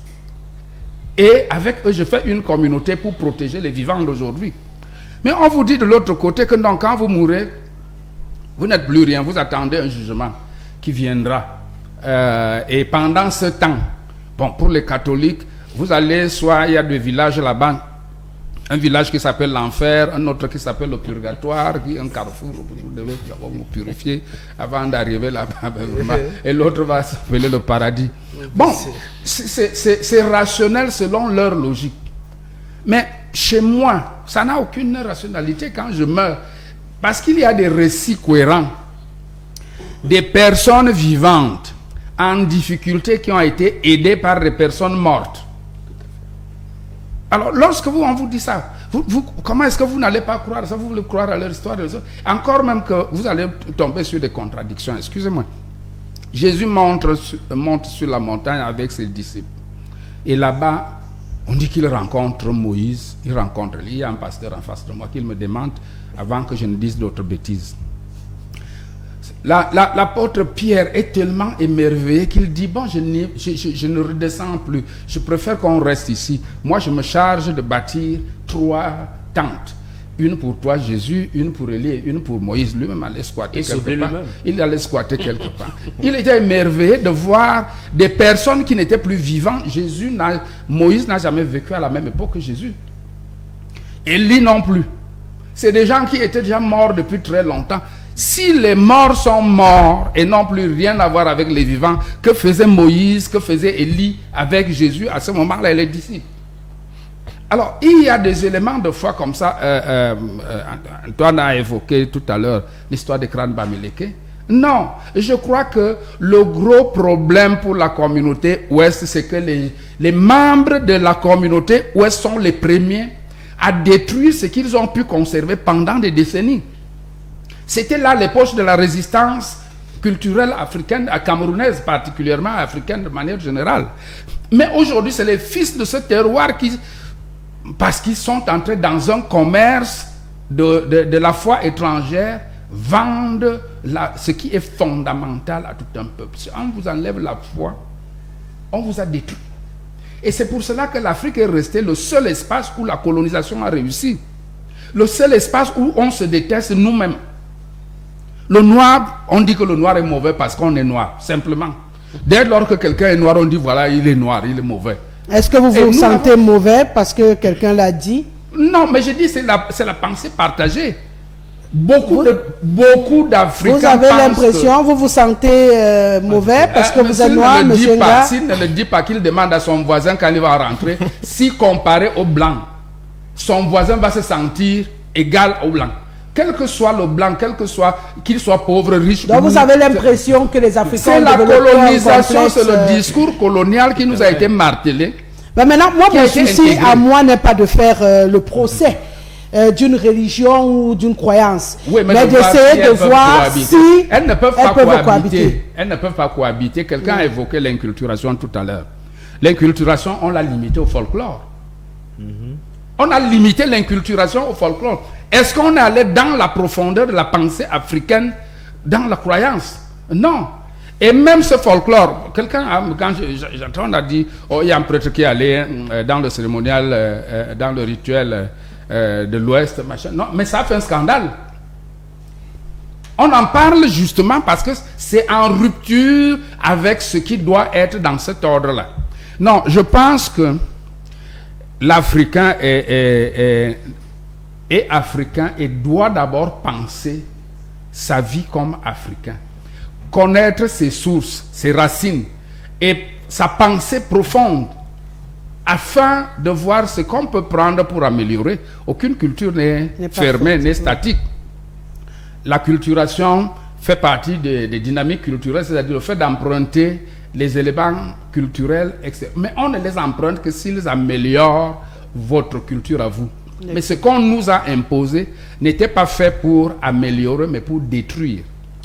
Et avec eux, je fais une communauté pour protéger les vivants d'aujourd'hui. Mais on vous dit de l'autre côté que donc, quand vous mourrez, vous n'êtes plus rien, vous attendez un jugement qui viendra. Et pendant ce temps, bon, pour les catholiques, vous allez, soit il y a des villages là-bas, un village qui s'appelle l'enfer, un autre qui s'appelle le purgatoire, un carrefour, vous devez vous purifier avant d'arriver là-bas. Et l'autre va s'appeler le paradis. Bon, c'est rationnel selon leur logique. Mais chez moi, ça n'a aucune rationalité quand je meurs. Parce qu'il y a des récits cohérents, des personnes vivantes en difficulté qui ont été aidées par des personnes mortes. Alors, lorsque on vous dit ça, comment est-ce que vous n'allez pas croire ça? Vous voulez croire à leur histoire? Encore même que vous allez tomber sur des contradictions. Excusez-moi. Jésus monte sur la montagne avec ses disciples. Et là-bas, on dit qu'il rencontre Moïse. Il y a un pasteur en face de moi qui me demande, avant que je ne dise d'autres bêtises. L'apôtre Pierre est tellement émerveillé qu'il dit, bon, je ne redescends plus. Je préfère qu'on reste ici. Moi, je me charge de bâtir 3 tentes. Une pour toi, Jésus, une pour Élie et une pour Moïse. Lui-même allait squatter quelque part. Il allait squatter quelque part. Il était émerveillé de voir des personnes qui n'étaient plus vivantes. Moïse n'a jamais vécu à la même époque que Jésus. Élie non plus. C'est des gens qui étaient déjà morts depuis très longtemps. Si les morts sont morts et n'ont plus rien à voir avec les vivants, que faisait Moïse, que faisait Élie avec Jésus à ce moment-là et les disciples? Alors, il y a des éléments de foi comme ça. Antoine a évoqué tout à l'heure l'histoire des crânes Bamileke. Non, je crois que le gros problème pour la communauté ouest, c'est que les membres de la communauté ouest sont les premiers à détruire ce qu'ils ont pu conserver pendant des décennies. C'était là l'époque de la résistance culturelle africaine, camerounaise particulièrement, africaine de manière générale. Mais aujourd'hui, c'est les fils de ce terroir parce qu'ils sont entrés dans un commerce de la foi étrangère, vendent ce qui est fondamental à tout un peuple. Si on vous enlève la foi, On vous a détruit. Et c'est pour cela que l'Afrique est restée le seul espace où la colonisation a réussi. Le seul espace où on se déteste nous-mêmes. Le noir, on dit que le noir est mauvais parce qu'on est noir, simplement. Dès lors que quelqu'un est noir, on dit voilà, il est noir, il est mauvais. Est-ce que vous vous sentez mauvais parce que quelqu'un l'a dit? Non, mais je dis c'est la pensée partagée. Beaucoup d'Africains. Vous avez l'impression, vous vous sentez mauvais parce que vous êtes noir, monsieur Nga? S'il ne le dit pas, qu'il demande à son voisin quand il va rentrer, si comparé au blanc, son voisin va se sentir égal au blanc. Quel que soit le blanc, qu'il soit pauvre, riche. Donc vous avez l'impression que les Africains... C'est la colonisation, c'est le discours colonial qui nous a été martelé. Mais maintenant, moi, mon souci à moi n'est pas de faire le procès d'une religion ou d'une croyance, oui, mais d'essayer de voir si elles ne peuvent pas cohabiter. Elles ne peuvent pas cohabiter. Quelqu'un a évoqué l'inculturation tout à l'heure. L'inculturation, on l'a limitée au folklore. On a limité l'inculturation au folklore. Est-ce qu'on est allé dans la profondeur de la pensée africaine, dans la croyance? Non. Et même ce folklore, quand j'entends, on a dit, oh, il y a un prêtre qui est allé dans le cérémonial, dans le rituel de l'Ouest, machin. Non, mais ça fait un scandale. On en parle justement parce que c'est en rupture avec ce qui doit être dans cet ordre-là. Non, je pense que l'Africain est africain et doit d'abord penser sa vie comme africain. Connaître ses sources, ses racines et sa pensée profonde afin de voir ce qu'on peut prendre pour améliorer. Aucune culture n'est fermée, n'est statique. La culturation fait partie des dynamiques culturelles, c'est-à-dire le fait d'emprunter les éléments culturels, etc. Mais on ne les emprunte que s'ils améliorent votre culture à vous. Mais ce qu'on nous a imposé n'était pas fait pour améliorer, mais pour détruire.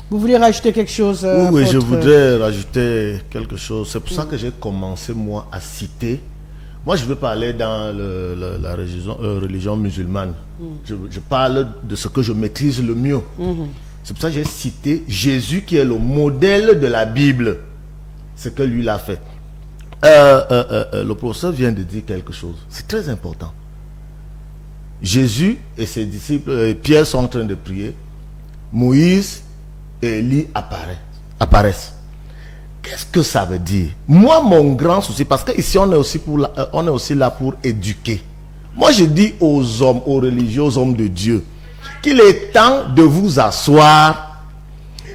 Vous voulez rajouter quelque chose? Oui, je voudrais rajouter quelque chose. C'est pour ça que j'ai commencé, moi, à citer. Moi, je veux parler dans la religion musulmane. Je parle de ce que je maîtrise le mieux. C'est pour ça que j'ai cité Jésus, qui est le modèle de la Bible. Ce que lui l'a fait. Le professeur vient de dire quelque chose. C'est très important. Jésus et ses disciples, Pierre, sont en train de prier. Moïse et Élie apparaissent. Qu'est-ce que ça veut dire? Moi, mon grand souci, parce qu'ici on est aussi là pour éduquer. Moi, je dis aux hommes, aux religieux, aux hommes de Dieu, qu'il est temps de vous asseoir,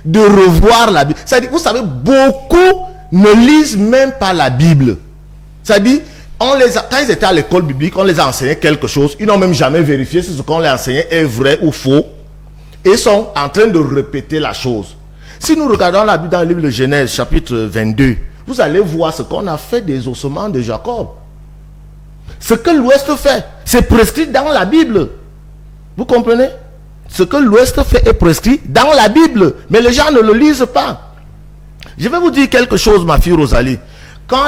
de revoir la Bible. C'est-à-dire, vous savez, beaucoup ne lisent même pas la Bible. C'est-à-dire, quand ils étaient à l'école biblique, on les a enseigné quelque chose. Ils n'ont même jamais vérifié si ce qu'on les a enseigné est vrai ou faux. Et ils sont en train de répéter la chose. Si nous regardons la Bible dans le livre de Genèse, chapitre 22, vous allez voir ce qu'on a fait des ossements de Jacob. Ce que l'Ouest fait, c'est prescrit dans la Bible. Vous comprenez? Ce que l'Ouest fait est prescrit dans la Bible. Mais les gens ne le lisent pas. Je vais vous dire quelque chose, ma fille Rosalie. Quand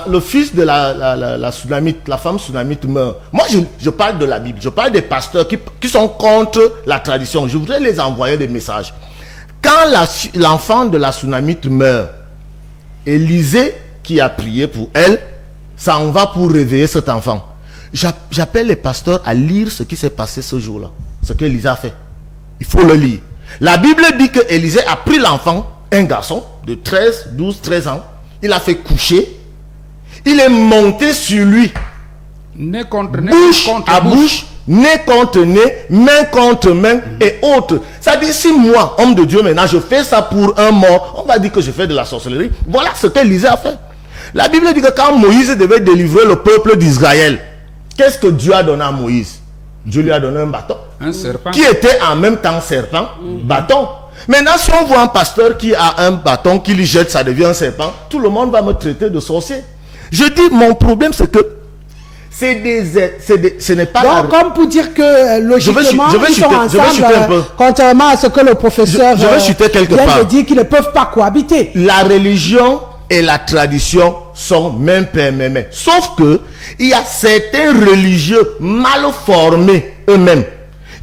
le fils de la Sunamite, la femme Sunamite meurt, moi je parle de la Bible, je parle des pasteurs qui sont contre la tradition. Je voudrais les envoyer des messages. Quand l'enfant de la Sunamite meurt, Élisée, qui a prié pour elle, s'en va pour réveiller cet enfant. J'appelle les pasteurs à lire ce qui s'est passé ce jour-là, ce qu'Élisée a fait. Il faut le lire. La Bible dit que Élisée a pris l'enfant, un garçon de 12-13 ans, il a fait coucher, il est monté sur lui, nez contre nez, bouche à bouche, nez contre nez, main contre main et autres. Ça dit, si moi, homme de Dieu, maintenant je fais ça pour un mort, on va dire que je fais de la sorcellerie. Voilà ce qu'Élisée a fait. La Bible dit que quand Moïse devait délivrer le peuple d'Israël, qu'est-ce que Dieu a donné à Moïse? Dieu lui a donné un bâton. Un serpent. Qui était en même temps serpent, bâton. Maintenant, si on voit un pasteur qui a un bâton, qui lui jette, ça devient un serpent, tout le monde va me traiter de sorcier. Je dis, mon problème, c'est que ce n'est pas... Donc, comme pour dire que, logiquement, ils sont ensemble, contrairement à ce que le professeur vient de dire, qu'ils ne peuvent pas cohabiter. La religion et la tradition sont même père, même mère. Sauf que, il y a certains religieux mal formés eux-mêmes,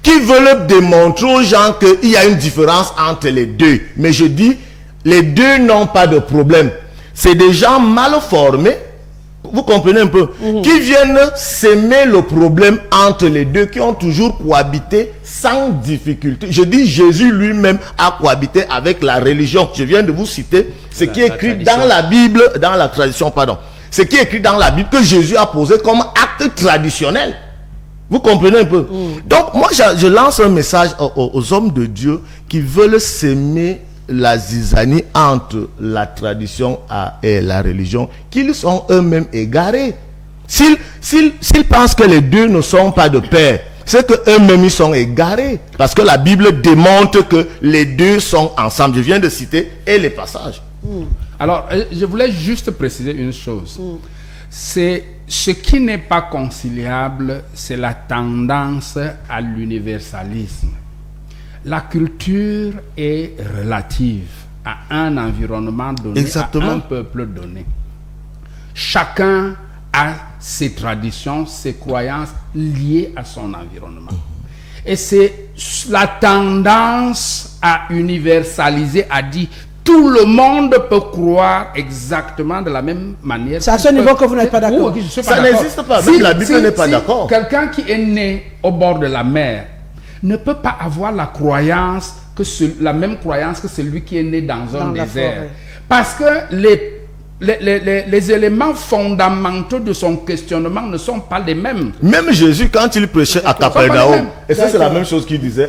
qui veulent démontrer aux gens qu'il y a une différence entre les deux. Mais je dis, les deux n'ont pas de problème. C'est des gens mal formés, vous comprenez un peu, qui viennent s'aimer le problème entre les deux, qui ont toujours cohabité sans difficulté. Je dis Jésus lui-même a cohabité avec la religion. Je viens de vous citer ce qui est écrit dans la Bible, dans la tradition, pardon. Ce qui est écrit dans la Bible que Jésus a posé comme acte traditionnel. Vous comprenez un peu? Donc moi je lance un message aux hommes de Dieu qui veulent s'aimer la zizanie entre la tradition et la religion, qu'ils sont eux-mêmes égarés. S'ils pensent que les deux ne sont pas de pair, c'est qu'eux-mêmes ils sont égarés. Parce que la Bible démontre que les deux sont ensemble. Je viens de citer les passages. Alors, je voulais juste préciser une chose. C'est ce qui n'est pas conciliable, c'est la tendance à l'universalisme. La culture est relative à un environnement donné, exactement, à un peuple donné. Chacun a ses traditions, ses croyances liées à son environnement. Et c'est la tendance à universaliser, à dire tout le monde peut croire exactement de la même manière. C'est à ce niveau que vous n'êtes pas d'accord. Ça n'existe pas. Même la Bible n'est pas d'accord. Quelqu'un qui est né au bord de la mer ne peut pas avoir la croyance la même croyance que celui qui est né dans un désert. Parce que les éléments fondamentaux de son questionnement ne sont pas les mêmes. Même Jésus, quand il prêchait à Capernaum, et ça c'est la même chose qu'il disait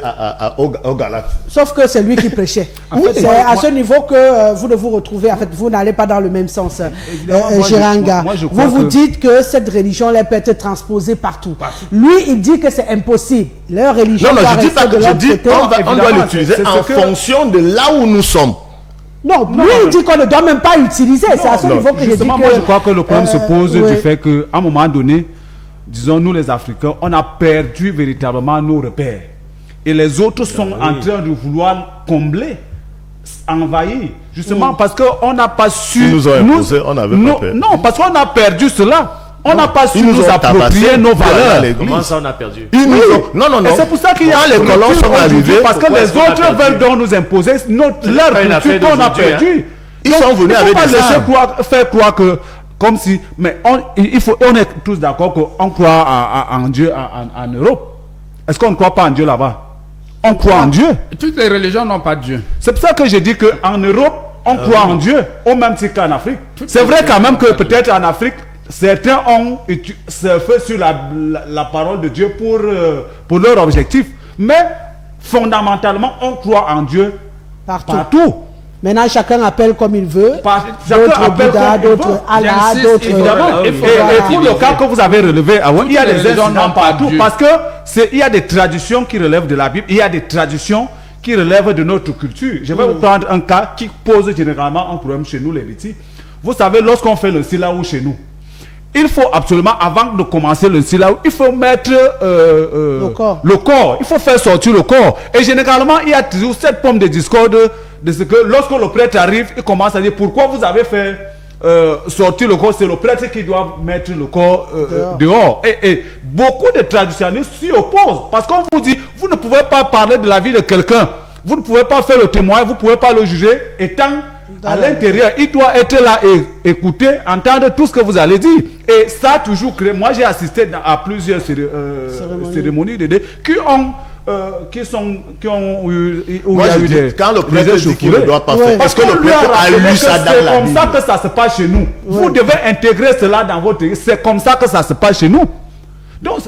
aux Galates. Sauf que c'est lui qui prêchait. C'est à ce niveau que vous ne vous retrouvez. En fait, vous n'allez pas dans le même sens. Géranga, vous dites que cette religion peut être transposée partout. Lui, il dit que c'est impossible. Leur religion doit rester de l'autre côté. On doit l'utiliser en fonction de là où nous sommes. Non, lui il dit qu'on ne doit même pas utiliser. C'est à ce niveau que je dis que... Moi, je crois que le problème se pose du fait qu'à un moment donné, disons, nous les Africains, on a perdu véritablement nos repères. Et les autres sont en train de vouloir combler, envahir. Justement parce qu'on n'a pas su... Ils nous ont imposé, on n'avait pas peur. Non, parce qu'on a perdu cela. On n'a pas su nous approprier nos valeurs. Comment ça on a perdu? Non. Et c'est pour ça qu'il y a les colons sont arrivés. Parce que les autres veulent donc nous imposer leur culture qu'on a perdue. Ils sont venus avec des armes. Faire croire que, comme si, mais on est tous d'accord qu'on croit en Dieu en Europe. Est-ce qu'on ne croit pas en Dieu là-bas? On croit en Dieu. Toutes les religions n'ont pas Dieu. C'est pour ça que je dis qu'en Europe, on croit en Dieu, au même titre qu'en Afrique. C'est vrai quand même que peut-être en Afrique, certains ont surfé sur la parole de Dieu pour leur objectif. Mais fondamentalement, on croit en Dieu partout. Maintenant, chacun appelle comme il veut. D'autres Bouddha, d'autres Allah, d'autres... Évidemment. Et pour le cas que vous avez relevé, il y a des incidents partout. Parce qu'il y a des traditions qui relèvent de la Bible. Il y a des traditions qui relèvent de notre culture. Je vais vous prendre un cas qui pose généralement un problème chez nous, les Métis. Vous savez, lorsqu'on fait le silaou chez nous, il faut absolument, avant de commencer le silaou, il faut mettre le corps. Il faut faire sortir le corps. Et généralement, il y a toujours cette pomme de discorde de ce que lorsque le prêtre arrive, il commence à dire pourquoi vous avez fait sortir le corps. C'est le prêtre qui doit mettre le corps dehors. Et beaucoup de traditionnistes s'y opposent. Parce qu'on vous dit, vous ne pouvez pas parler de la vie de quelqu'un. Vous ne pouvez pas faire le témoin, vous ne pouvez pas le juger. Étant à l'intérieur, il doit être là et écouter, entendre tout ce que vous allez dire. Et ça a toujours créé. Moi, j'ai assisté à plusieurs cérémonies de qui ont eu des... Quand le prêtre dit qu'il ne doit pas faire, parce que le prêtre a lu ça dans la Bible. C'est comme ça que ça se passe chez nous. Vous devez intégrer cela dans votre... C'est comme ça que ça se passe chez nous. Donc,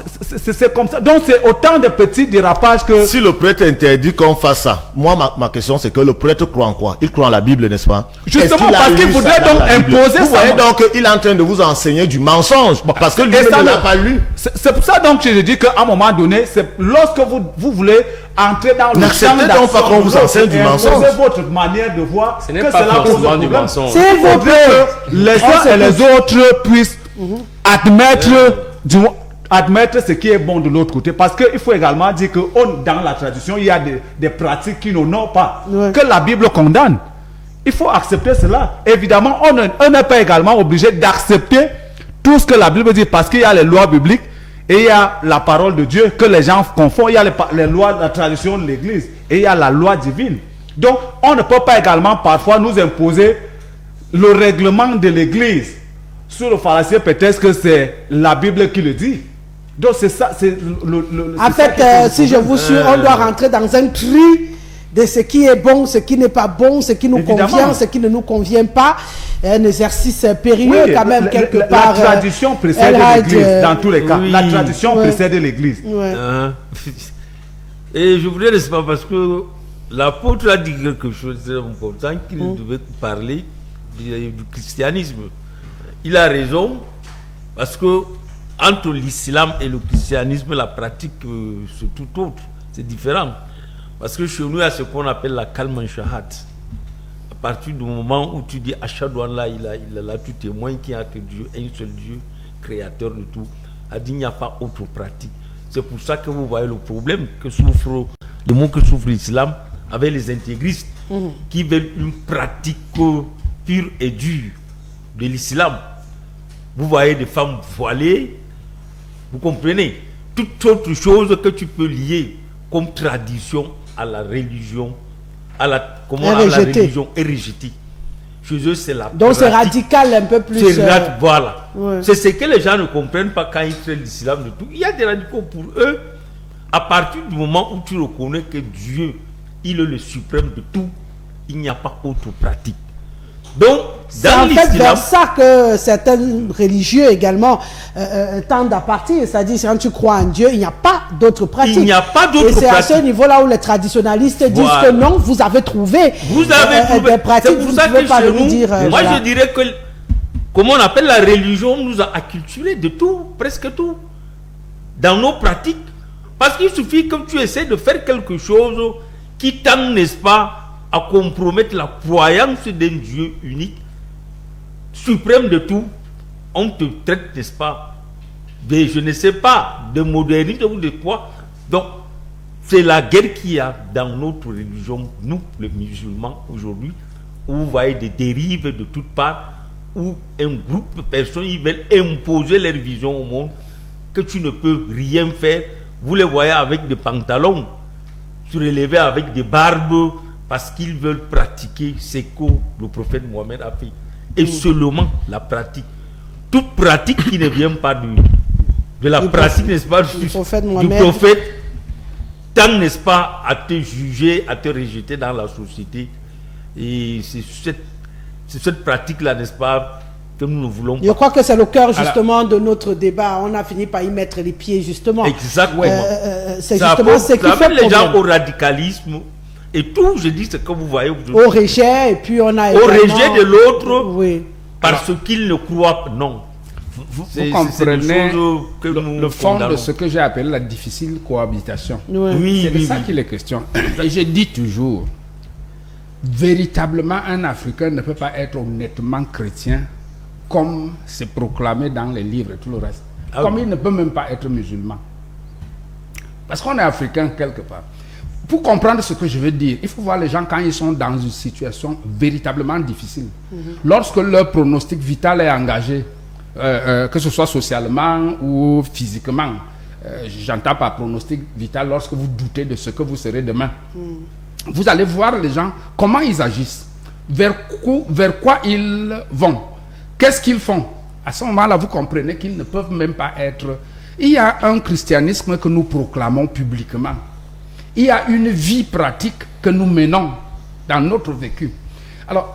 c'est comme ça. Donc, c'est autant de petits dérapages que... Si le prêtre interdit qu'on fasse ça, moi, ma question, c'est que le prêtre croit en quoi? Il croit en la Bible, n'est-ce pas? Justement, parce qu'il voudrait donc imposer ça. Vous voyez donc qu'il est en train de vous enseigner du mensonge. Parce que lui ne l'a pas lu. C'est pour ça donc que je dis qu'à un moment donné, c'est lorsque vous voulez entrer dans le champ d'action, pas qu'on vous enseigne du mensonge. C'est votre manière de voir. Ce n'est pas forcément du mensonge. S'il vous plaît, que les uns et les autres puissent admettre ce qui est bon de l'autre côté, parce qu'il faut également dire que dans la tradition, il y a des pratiques qui n'honorent pas, que la Bible condamne. Il faut accepter cela. Évidemment, on n'est pas également obligé d'accepter tout ce que la Bible dit, parce qu'il y a les lois bibliques et il y a la parole de Dieu que les gens confondent. Il y a les lois de la tradition de l'Église et il y a la loi divine. Donc, on ne peut pas également parfois nous imposer le règlement de l'église sur le phallacier, peut-être que c'est la Bible qui le dit. Donc c'est ça, c'est En fait, si je vous suis, on doit rentrer dans un tri de ce qui est bon, ce qui n'est pas bon, ce qui nous convient, ce qui ne nous convient pas. Un exercice périlleux quand même, quelque part. La tradition précède l'église, dans tous les cas. La tradition précède l'église. Et je voudrais, n'est-ce pas, parce que l'apôtre a dit quelque chose d'important, qu'il devait parler du christianisme. Il a raison, parce que entre l'islam et le christianisme, la pratique, c'est tout autre, c'est différent. Parce que chez nous, il y a ce qu'on appelle la kalman shahad. À partir du moment où tu dis Ashhadu an la ilaha illallah, tu témoignes qu'il y a que Dieu, un seul Dieu, créateur de tout. A dit il n'y a pas autre pratique. C'est pour ça que vous voyez le problème que souffre, le mot que souffre l'islam avec les intégristes qui veulent une pratique pure et dure de l'islam. Vous voyez des femmes voilées, vous comprenez, toute autre chose que tu peux lier comme tradition à la religion, à la religion est rejetée. Chez eux, c'est la donc c'est radical un peu plus. Voilà. Ouais. C'est ce que les gens ne comprennent pas quand ils traitent l'islam de tout. Il y a des radicaux pour eux. À partir du moment où tu reconnais que Dieu, il est le suprême de tout, il n'y a pas autre pratique. Donc, c'est en fait vers ça que certains religieux également tendent à partir. C'est-à-dire, quand tu crois en Dieu, il n'y a pas d'autre pratique. Il n'y a pas d'autre pratique. Et c'est à ce niveau-là où les traditionalistes disent que non, vous avez trouvé, des pratiques, vous ne pouvez pas nous dire. Moi, je dirais que, comment on appelle la religion, nous a acculturé de tout, presque tout, dans nos pratiques. Parce qu'il suffit que tu essaies de faire quelque chose qui tend, n'est-ce pas, à compromettre la croyance d'un Dieu unique, suprême de tout. On te traite, n'est-ce pas, de, je ne sais pas, de modernité ou de quoi. Donc, c'est la guerre qu'il y a dans notre religion, nous, les musulmans, aujourd'hui, où vous voyez des dérives de toutes parts, où un groupe de personnes, ils veulent imposer leur vision au monde, que tu ne peux rien faire. Vous les voyez avec des pantalons, surélevés avec des barbes, parce qu'ils veulent pratiquer ce que le prophète Mohammed a fait. Et seulement la pratique. Toute pratique qui ne vient pas de la pratique, n'est-ce pas, du prophète, tend, n'est-ce pas, à te juger, à te rejeter dans la société. Et c'est cette pratique-là, n'est-ce pas, que nous ne voulons pas. Je crois que c'est le cœur justement de notre débat. On a fini par y mettre les pieds justement. Exactement. C'est justement ce qui fait les gens au radicalisme. Et tout, je dis, c'est que vous voyez. Au rejet, et puis on a. Au rejet de l'autre, parce qu'il ne croit pas. Non. Vous comprenez le fond de ce que j'ai appelé la difficile cohabitation. C'est de ça qu'il est question. Et je dis toujours, véritablement, un Africain ne peut pas être honnêtement chrétien comme c'est proclamé dans les livres et tout le reste. Comme il ne peut même pas être musulman. Parce qu'on est africain quelque part. Pour comprendre ce que je veux dire, il faut voir les gens quand ils sont dans une situation véritablement difficile. Lorsque leur pronostic vital est engagé, que ce soit socialement ou physiquement, j'entends par pronostic vital lorsque vous doutez de ce que vous serez demain. Vous allez voir les gens, comment ils agissent, vers quoi ils vont, qu'est-ce qu'ils font. À ce moment-là, vous comprenez qu'ils ne peuvent même pas être... Il y a un christianisme que nous proclamons publiquement. Il y a une vie pratique que nous menons dans notre vécu. Alors,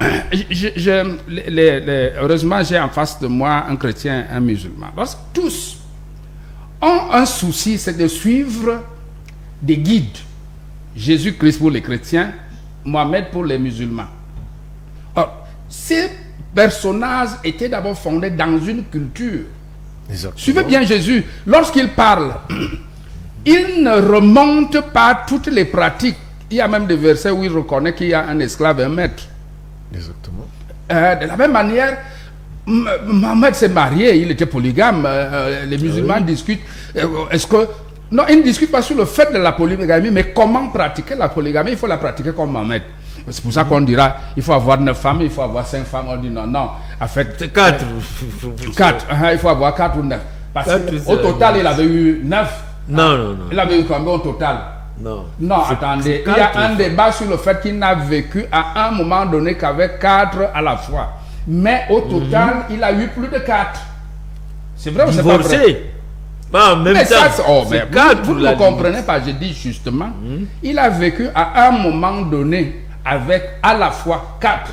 heureusement, j'ai en face de moi un chrétien, un musulman. Parce que tous ont un souci, c'est de suivre des guides. Jésus-Christ pour les chrétiens, Mohamed pour les musulmans. Or, ces personnages étaient d'abord fondés dans une culture. Exactement. Suivez bien Jésus. Lorsqu'il parle... il ne remonte pas toutes les pratiques. Il y a même des versets où il reconnaît qu'il y a un esclave et un maître. Exactement. De la même manière, Mohamed s'est marié, il était polygame. Les musulmans discutent. Est-ce que... Non, ils ne discutent pas sur le fait de la polygamie, mais comment pratiquer la polygamie. Il faut la pratiquer comme Mohamed. C'est pour ça qu'on dira, il faut avoir 9 femmes, il faut avoir 5 femmes. On dit non, non. En fait, c'est 4. 4. Il faut avoir 4 ou 9. Parce qu'au total, il avait eu 9. Non. Il avait eu combien au total? Non, attendez. Il y a un débat sur le fait qu'il n'a vécu à un moment donné qu'avec 4 à la fois. Mais au total, il a eu plus de 4. C'est vrai ou c'est pas vrai? Divorcé. Pas en même Mais temps. ça, C'est quatre, vous ne la me comprenez pas, je dis justement, il a vécu à un moment donné avec à la fois 4.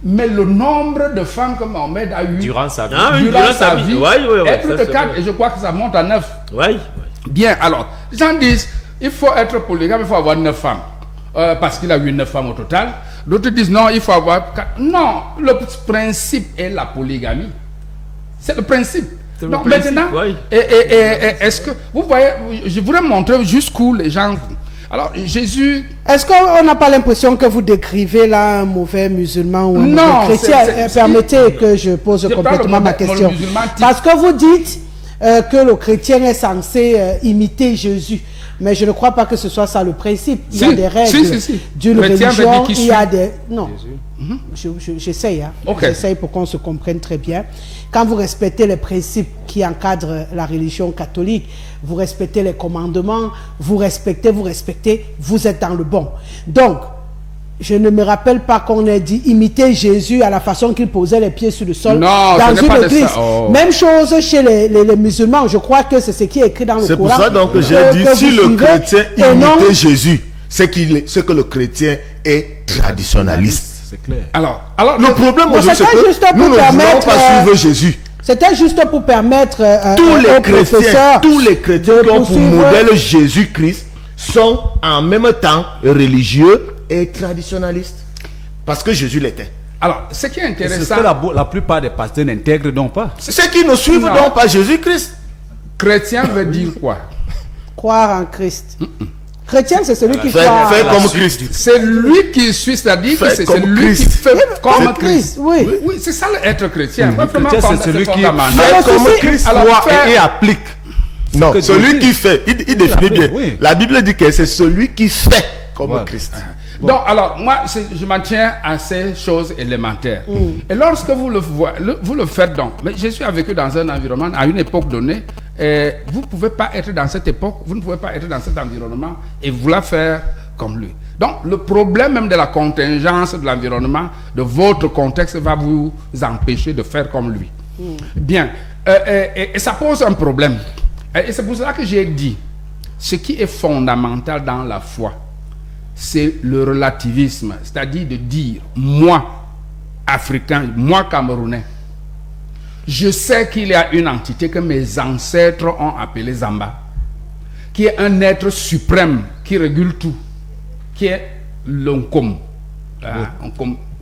Mais le nombre de femmes que Mohamed a eu Durant sa vie. Ah oui, durant sa vie Oui, est plus ça, de c'est 4 vrai. et je crois que ça monte à 9. Oui. Bien, alors, les gens disent, il faut être polygame, il faut avoir 9 femmes. Parce qu'il a eu 9 femmes au total. D'autres disent, non, il faut avoir 4. Non, le principe est la polygamie. C'est le principe. C'est le Donc principe, maintenant, oui. est-ce que, vous voyez, je voudrais montrer jusqu'où les gens... Alors, Jésus... Est-ce qu'on n'a pas l'impression que vous décrivez là un mauvais musulman ou un Non, mauvais chrétien? c'est- Permettez que je pose Je parle complètement au ma mauvais- question. le musulman type. Parce que vous dites que le chrétien est censé imiter Jésus. Mais je ne crois pas que ce soit ça le principe. Il y a Si, des règles si. d'une Chrétien veut dire religion. qu'il Il y a suit des... Non, j'essaye. Hein. Ok. J'essaye pour qu'on se comprenne très bien. Quand vous respectez les principes qui encadrent la religion catholique, vous respectez les commandements, vous respectez, vous êtes dans le bon. Donc, je ne me rappelle pas qu'on ait dit imiter Jésus à la façon qu'il posait les pieds sur le sol Non, dans ce n'est pas une de église. ça. Oh. Même chose chez les musulmans. Je crois que c'est ce qui est écrit dans le C'est Coran. pour ça donc que j'ai dit, que si vous le suivez, chrétien et non- imitait Jésus, c'est que le chrétien est traditionnaliste. C'est clair. Alors, Le problème Mais aujourd'hui, c'est c'était juste que pour nous ne voulons permettre, pas suivre Jésus. C'était juste pour permettre Tous les aux chrétiens, professeurs tous les chrétiens de qui ont pour poursuivre- modèle Jésus-Christ sont en même temps religieux et traditionnalistes. Parce que Jésus l'était. alors, ce qui est C'est intéressant, ce que la plupart des pasteurs n'intègrent donc pas. Ceux qui ne suivent Non. donc pas Jésus-Christ. chrétien veut dire quoi? croire en Christ. Chrétien, c'est celui qui Fais croit comme Christ. C'est lui qui suit, c'est-à-dire que Fais c'est comme celui qui Christ. fait comme comme Christ. Christ. Oui. Oui, c'est ça l'être chrétien. Le Vraiment, chrétien, c'est celui qui fondamental. Fais Alors, comme ceci- Christ alors, croit faire- et applique. Non, que celui Dieu qui fait, il définit bien. Oui. La Bible dit que c'est celui qui fait comme Voilà. Christ. Donc, alors, moi, je m'en tiens à ces choses élémentaires. Et lorsque vous vous le faites donc, mais Jésus a vécu dans un environnement, à une époque donnée, et vous ne pouvez pas être dans cette époque, vous ne pouvez pas être dans cet environnement et vouloir faire comme lui. Donc, le problème même de la contingence de l'environnement, de votre contexte, va vous empêcher de faire comme lui. Bien. Et ça pose un problème. Et c'est pour cela que j'ai dit, ce qui est fondamental dans la foi, c'est le relativisme, c'est-à-dire de dire, moi, Africain, moi, Camerounais, je sais qu'il y a une entité que mes ancêtres ont appelée Zamba, qui est un être suprême, qui régule tout, qui est l'Onkom.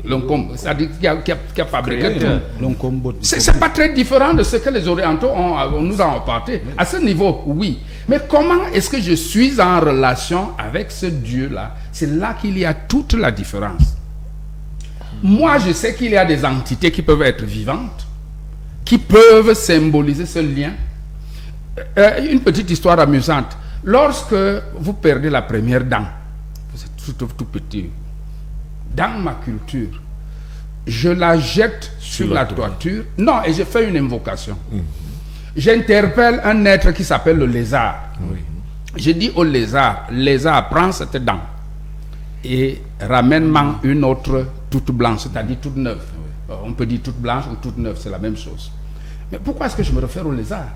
L'Onkom, c'est-à-dire qui a fabriqué tout. C'est pas très différent de ce que les Orientaux nous ont apporté. À ce niveau, oui. Mais comment est-ce que je suis en relation avec ce Dieu-là? C'est là qu'il y a toute la différence. Moi, je sais qu'il y a des entités qui peuvent être vivantes, qui peuvent symboliser ce lien. Une petite histoire amusante. Lorsque vous perdez la première dent, vous êtes tout petit. Dans ma culture, je la jette sur la toiture. Non, et je fais une invocation. J'interpelle un être qui s'appelle le lézard. Je dis au lézard, prends cette dent et ramène-moi une autre toute blanche, c'est-à-dire toute neuve. On peut dire toute blanche ou toute neuve, c'est la même chose. Mais pourquoi est-ce que je me réfère au lézard?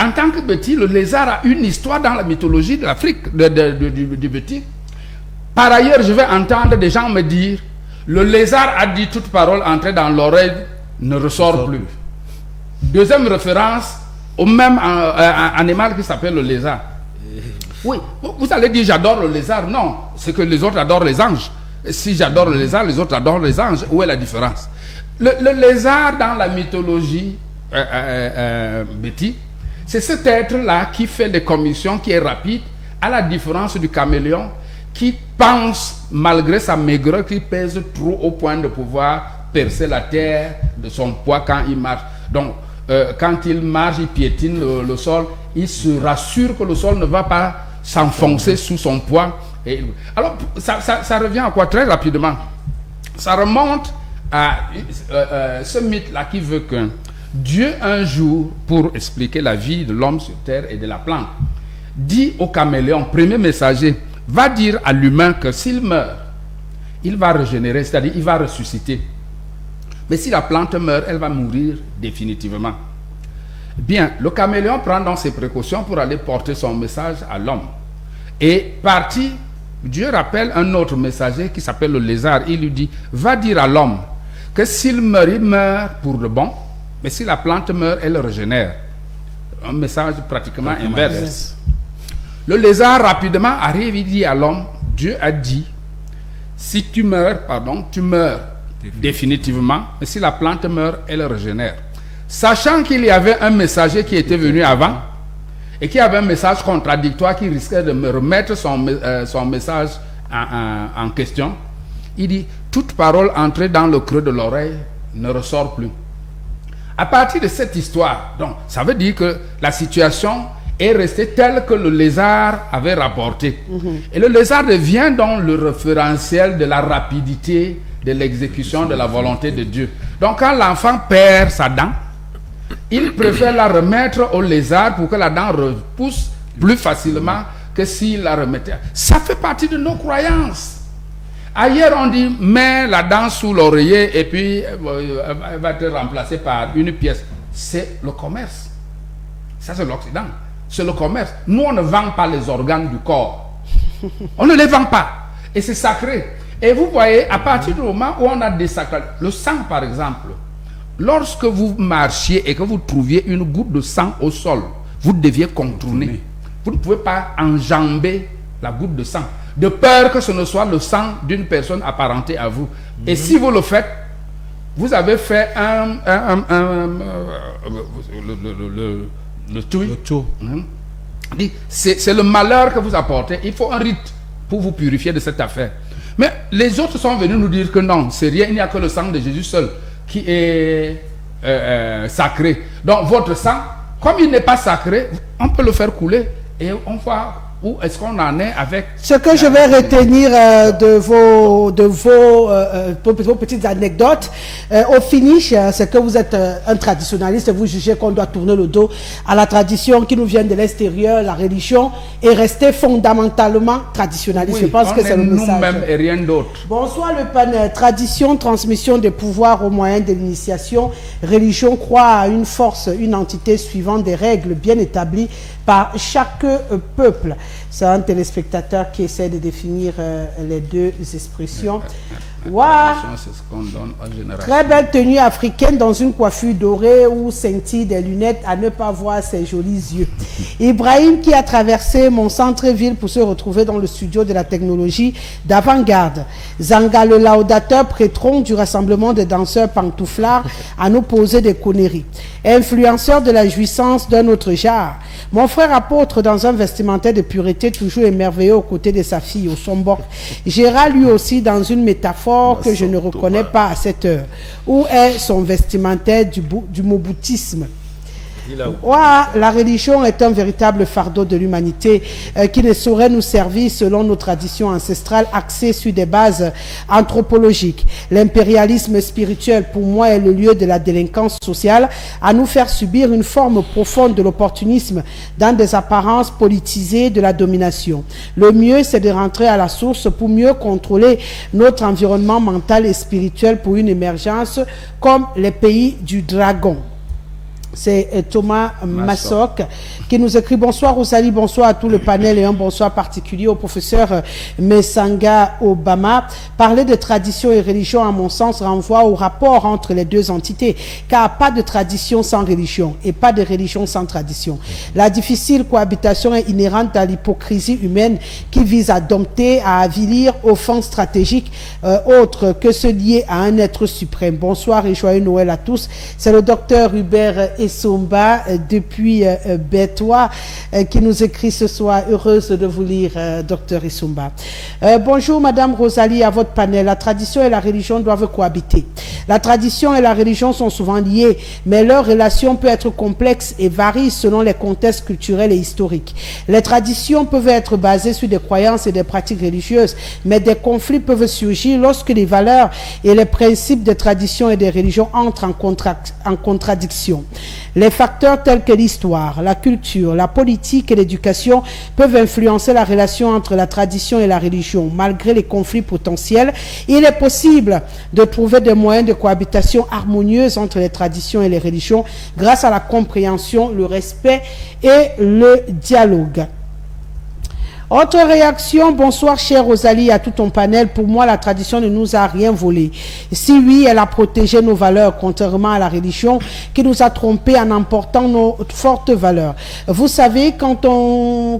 En tant que petit, le lézard a une histoire dans la mythologie de l'Afrique, du petit. Par ailleurs, je vais entendre des gens me dire, le lézard a dit toute parole entrée dans l'oreille ne ressort plus. Deuxième référence au même animal qui s'appelle le lézard. Oui, vous allez dire j'adore le lézard. Non, c'est que les autres adorent les anges. Et si j'adore le lézard, les autres adorent les anges. Où est la différence? Le lézard dans la mythologie, Betty, c'est cet être-là qui fait des commissions, qui est rapide, à la différence du caméléon, qui pense, malgré sa maigreur, qui pèse trop au point de pouvoir percer la terre de son poids quand il marche. Donc, quand il marche, il piétine le sol, il se rassure que le sol ne va pas s'enfoncer sous son poids. Et, alors, ça revient à quoi? Très rapidement. Ça remonte à ce mythe-là qui veut que Dieu, un jour, pour expliquer la vie de l'homme sur terre et de la plante, dit au caméléon, premier messager, va dire à l'humain que s'il meurt, il va régénérer, c'est-à-dire il va ressusciter. mais si la plante meurt, elle va mourir définitivement. Bien, le caméléon prend donc ses précautions pour aller porter son message à l'homme. Et parti, Dieu rappelle un autre messager qui s'appelle le lézard. Il lui dit, va dire à l'homme que s'il meurt, il meurt pour le bon, mais si la plante meurt, elle régénère. Un message pratiquement inverse. Le lézard rapidement arrive, il dit à l'homme, Dieu a dit, si tu meurs, tu meurs définitivement, mais si la plante meurt, elle régénère. Sachant qu'il y avait un messager qui était venu avant et qui avait un message contradictoire qui risquait de me remettre son message en question, il dit, toute parole entrée dans le creux de l'oreille ne ressort plus. À partir de cette histoire, donc, ça veut dire que la situation est restée telle que le lézard avait rapporté. Et le lézard devient donc le référentiel de la rapidité de l'exécution de la volonté de Dieu. Donc quand l'enfant perd sa dent, il préfère la remettre au lézard pour que la dent repousse plus facilement que s'il la remettait. Ça fait partie de nos croyances. Ailleurs, on dit, mets la dent sous l'oreiller et puis elle va être remplacée par une pièce. C'est le commerce. Ça, c'est l'Occident. C'est le commerce. Nous, on ne vend pas les organes du corps. On ne les vend pas. Et c'est sacré. Et vous voyez, à partir du moment où on a désacralisé, le sang, par exemple, lorsque vous marchiez et que vous trouviez une goutte de sang au sol, vous deviez contourner. Vous ne pouvez pas enjamber la goutte de sang, de peur que ce ne soit le sang d'une personne apparentée à vous. Et si vous le faites, vous avez fait le tout. C'est le malheur que vous apportez. Il faut un rite pour vous purifier de cette affaire. Mais les autres sont venus nous dire que non, c'est rien, il n'y a que le sang de Jésus seul qui est sacré. Donc votre sang, comme il n'est pas sacré, on peut le faire couler et on voit où est-ce qu'on en est avec... Ce que je vais retenir de vos petites anecdotes, au finish, c'est que vous êtes un traditionnaliste et vous jugez qu'on doit tourner le dos à la tradition qui nous vient de l'extérieur, la religion, et rester fondamentalement traditionnaliste. Oui, je pense que c'est le message. Nous-mêmes et rien d'autre. Bonsoir le panel. Tradition, transmission des pouvoirs au moyen de l'initiation. Religion croit à une force, une entité suivant des règles bien établies par chaque peuple. C'est un téléspectateur qui essaie de définir les deux expressions. Wow. Très belle tenue africaine dans une coiffure dorée où scintillent des lunettes à ne pas voir ses jolis yeux. Ibrahim qui a traversé mon centre-ville pour se retrouver dans le studio de la technologie d'avant-garde. Zanga, le laudateur prétron du rassemblement des danseurs pantouflards, à nous poser des conneries. Influenceur de la jouissance d'un autre genre. Mon frère apôtre dans un vestimentaire de pureté toujours émerveillé aux côtés de sa fille au Sombok. Gérard lui aussi dans une métaphore que je ne reconnais pas à cette heure. Où est son vestimentaire du moboutisme? La religion est un véritable fardeau de l'humanité qui ne saurait nous servir selon nos traditions ancestrales axées sur des bases anthropologiques. L'impérialisme spirituel, pour moi, est le lieu de la délinquance sociale, à nous faire subir une forme profonde de l'opportunisme dans des apparences politisées de la domination. Le mieux, c'est de rentrer à la source pour mieux contrôler notre environnement mental et spirituel pour une émergence comme les pays du dragon. C'est Thomas Massok qui nous écrit bonsoir Rosalie, bonsoir à tout le panel et un bonsoir particulier au professeur Mesanga Obama. Parler de tradition et religion à mon sens renvoie au rapport entre les deux entités, car pas de tradition sans religion et pas de religion sans tradition. La difficile cohabitation est inhérente à l'hypocrisie humaine qui vise à dompter, à avilir aux fins stratégiques autres que se lier à un être suprême. Bonsoir et joyeux Noël à tous. C'est le docteur Hubert Essomba depuis Bétois qui nous écrit ce soir. Heureuse de vous lire, docteur Essomba. Bonjour Madame Rosalie, à votre panel. La tradition et la religion doivent cohabiter. La tradition et la religion sont souvent liées, mais leur relation peut être complexe et varie selon les contextes culturels et historiques. Les traditions peuvent être basées sur des croyances et des pratiques religieuses, mais des conflits peuvent surgir lorsque les valeurs et les principes des traditions et des religions entrent en contradiction. Les facteurs tels que l'histoire, la culture, la politique et l'éducation peuvent influencer la relation entre la tradition et la religion. Malgré les conflits potentiels, il est possible de trouver des moyens de cohabitation harmonieuse entre les traditions et les religions grâce à la compréhension, le respect et le dialogue. Autre réaction, bonsoir chère Rosalie, à tout ton panel. Pour moi, la tradition ne nous a rien volé. Si oui, elle a protégé nos valeurs, contrairement à la religion qui nous a trompés en emportant nos fortes valeurs. Vous savez, quand on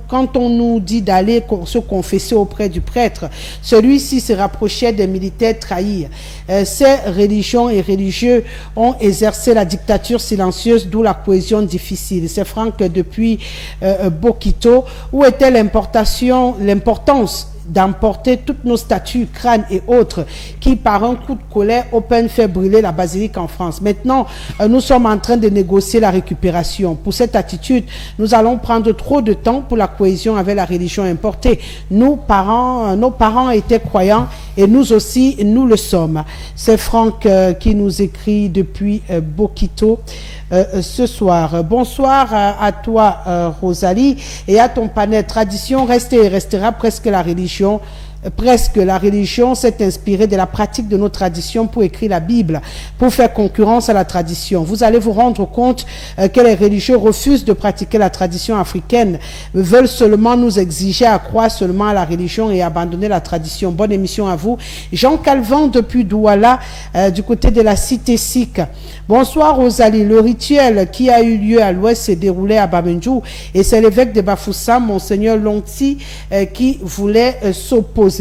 nous dit d'aller se confesser auprès du prêtre, celui-ci se rapprochait des militaires trahis. Ces religions et religieux ont exercé la dictature silencieuse, d'où la cohésion difficile. C'est franc que depuis Bokito, où était l'importance d'emporter toutes nos statues, crânes et autres qui, par un coup de colère, ont peine fait brûler la basilique en France. Maintenant, nous sommes en train de négocier la récupération. Pour cette attitude, nous allons prendre trop de temps pour la cohésion avec la religion importée. Nos parents étaient croyants et nous aussi, nous le sommes. C'est Franck qui nous écrit depuis Bokito ce soir. Bonsoir à toi, Rosalie, et à ton panel. Tradition reste et restera presque la religion. La religion s'est inspirée de la pratique de nos traditions pour écrire la Bible, pour faire concurrence à la tradition. Vous allez vous rendre compte que les religieux refusent de pratiquer la tradition africaine, veulent seulement nous exiger à croire seulement à la religion et abandonner la tradition. Bonne émission à vous. Jean Calvin depuis Douala, du côté de la cité sikh. Bonsoir Rosalie. Le rituel qui a eu lieu à l'ouest s'est déroulé à Bamenjou et c'est l'évêque de Bafoussam, Monseigneur Longti, qui voulait s'opposer.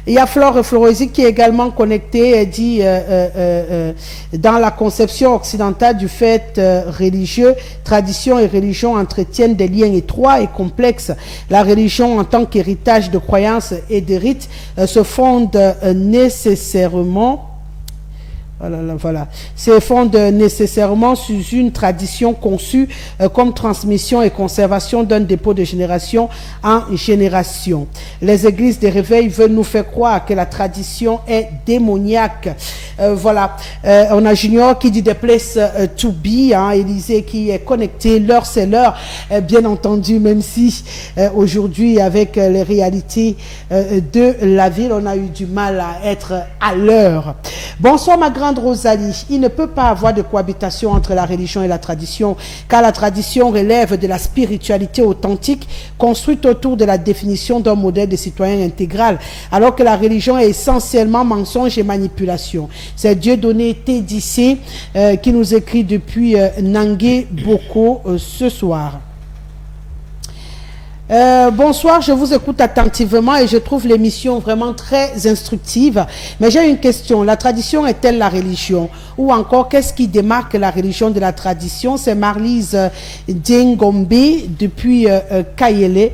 Il y a Flore Florosi qui est également connectée et dit dans la conception occidentale du fait religieux, tradition et religion entretiennent des liens étroits et complexes. La religion en tant qu'héritage de croyances et de rites se fonde nécessairement se fonde nécessairement sur une tradition conçue comme transmission et conservation d'un dépôt de génération en génération. Les églises de réveil veulent nous faire croire que la tradition est démoniaque. On a Junior qui dit des places to be, Élisée qui est connecté, l'heure c'est l'heure, bien entendu, même si aujourd'hui avec les réalités de la ville, on a eu du mal à être à l'heure. Bonsoir ma grande Rosalie, il ne peut pas avoir de cohabitation entre la religion et la tradition, car la tradition relève de la spiritualité authentique construite autour de la définition d'un modèle de citoyen intégral, alors que la religion est essentiellement mensonge et manipulation. C'est Dieudonné Tédissé qui nous écrit depuis Nangué Boko ce soir. Bonsoir, je vous écoute attentivement et je trouve l'émission vraiment très instructive. Mais j'ai une question. La tradition est-elle la religion? Ou encore, qu'est-ce qui démarque la religion de la tradition? C'est Marlise Djengombe depuis Kayele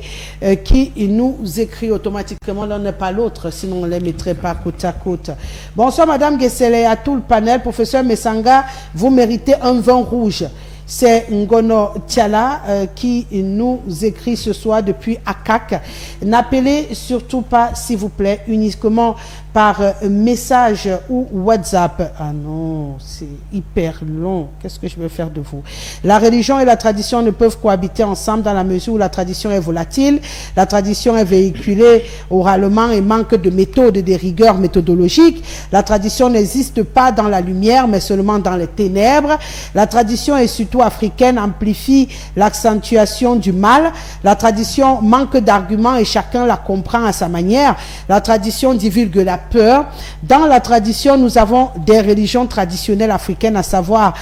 qui nous écrit automatiquement. L'un n'est pas l'autre, sinon on ne les mettrait pas côte à côte. Bonsoir Madame Gessele, à tout le panel. Professeur Messanga, vous méritez un vin rouge. C'est Ngono Tiala qui nous écrit ce soir depuis Akak. N'appelez surtout pas, s'il vous plaît, uniquement par message ou WhatsApp. Ah non, c'est hyper long. Qu'est-ce que je vais faire de vous? La religion et la tradition ne peuvent cohabiter ensemble dans la mesure où la tradition est volatile. La tradition est véhiculée oralement et manque de méthode et de rigueur méthodologique. La tradition n'existe pas dans la lumière, mais seulement dans les ténèbres. La tradition est surtout africaine, amplifie l'accentuation du mal. La tradition manque d'arguments et chacun la comprend à sa manière. La tradition divulgue la peur. Dans la tradition, nous avons des religions traditionnelles africaines, à savoir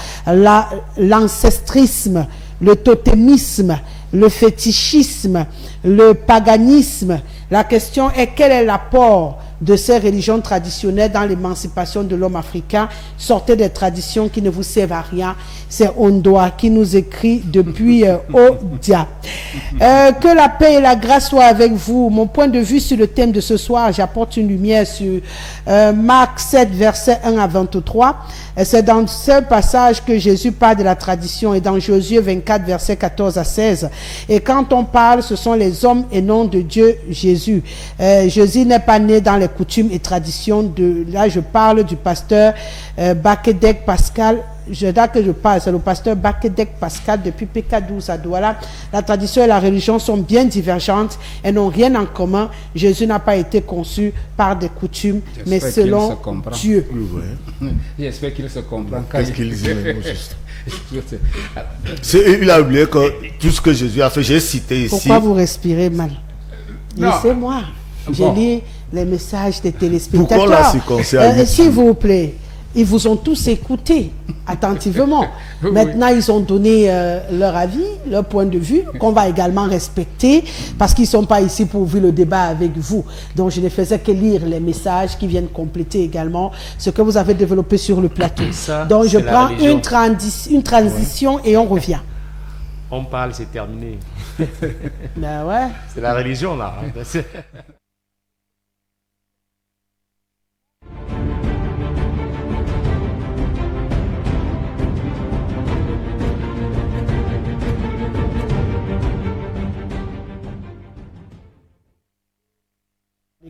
l'ancestrisme, le totémisme, le fétichisme, le paganisme. La question est quel est l'apport de ces religions traditionnelles dans l'émancipation de l'homme africain? Sortez des traditions qui ne vous servent à rien. C'est Ondoa qui nous écrit depuis Odia. Que la paix et la grâce soient avec vous. Mon point de vue sur le thème de ce soir, j'apporte une lumière sur Marc 7, versets 1 à 23. C'est dans ce passage que Jésus parle de la tradition et dans Josué 24, versets 14 à 16. Et quand on parle, ce sont les hommes et non de Dieu Jésus. Jésus n'est pas né dans les coutumes et traditions. Là, je parle du pasteur Bakedek Pascal là que je parle, c'est le pasteur Bakedek Pascal depuis PK12 à Douala. La tradition et la religion sont bien divergentes et n'ont rien en commun. Jésus n'a pas été conçu par des coutumes, mais selon Dieu. J'espère qu'il se comprend. Qu'est-ce qu'il dit juste? Il a oublié que tout ce que Jésus a fait, j'ai cité ici. Pourquoi vous respirez mal? Laissez-moi. J'ai lu les messages des téléspectateurs. Pourquoi la circoncision? S'il vous plaît, ils vous ont tous écouté attentivement. Maintenant, ils ont donné leur avis, leur point de vue, qu'on va également respecter, parce qu'ils ne sont pas ici pour ouvrir le débat avec vous. Donc, je ne faisais que lire les messages qui viennent compléter également ce que vous avez développé sur le plateau. Donc, je prends une transition et on revient. On parle, c'est terminé. Ben ouais. C'est la religion, là.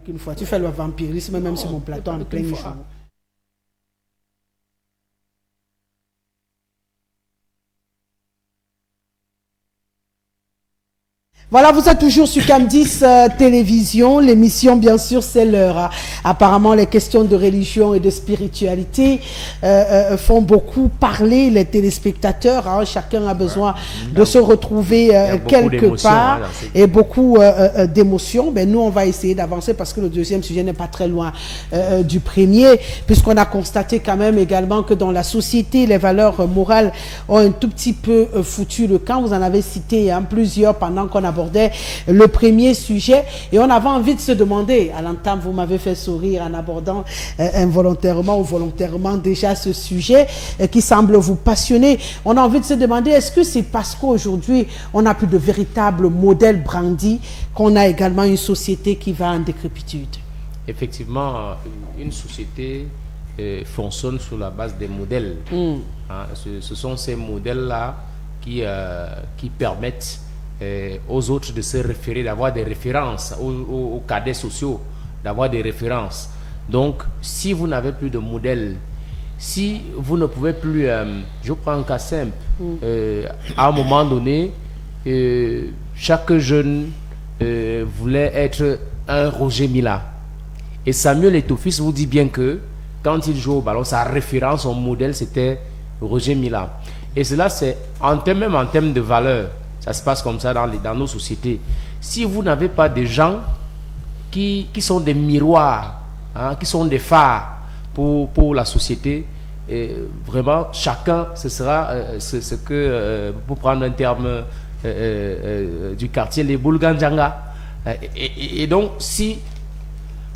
Une fois, tu fais le vampirisme même sur mon plateau en plein jour. Voilà, vous êtes toujours sur Cam10 Télévision. L'émission, bien sûr, c'est l'heure. Apparemment, les questions de religion et de spiritualité font beaucoup parler les téléspectateurs. Hein. Chacun a besoin de se retrouver quelque part et beaucoup d'émotions. Ben, nous, on va essayer d'avancer parce que le deuxième sujet n'est pas très loin du premier, puisqu'on a constaté quand même également que dans la société, les valeurs morales ont un tout petit peu foutu le camp. Vous en avez cité plusieurs pendant qu'on abordait le premier sujet et on avait envie de se demander, à l'entame vous m'avez fait sourire en abordant involontairement ou volontairement déjà ce sujet qui semble vous passionner. On a envie de se demander, est-ce que c'est parce qu'aujourd'hui on n'a plus de véritables modèles brandis qu'on a également une société qui va en décrépitude? Effectivement, une société fonctionne sur la base des modèles. Hein, ce sont ces modèles-là qui permettent aux autres de se référer, d'avoir des références, aux cadets sociaux, d'avoir des références. Donc, si vous n'avez plus de modèle, si vous ne pouvez plus, je prends un cas simple, à un moment donné, chaque jeune voulait être un Roger Mila. Et Samuel Eto'o-Fils vous dit bien que quand il joue au ballon, sa référence, son modèle, c'était Roger Mila. Et cela, c'est même en termes de valeur. Ça se passe comme ça dans nos sociétés. Si vous n'avez pas des gens qui sont des miroirs, hein, qui sont des phares pour la société, vraiment, chacun, ce sera ce que, pour prendre un terme du quartier, les Boulganjanga. Et donc, si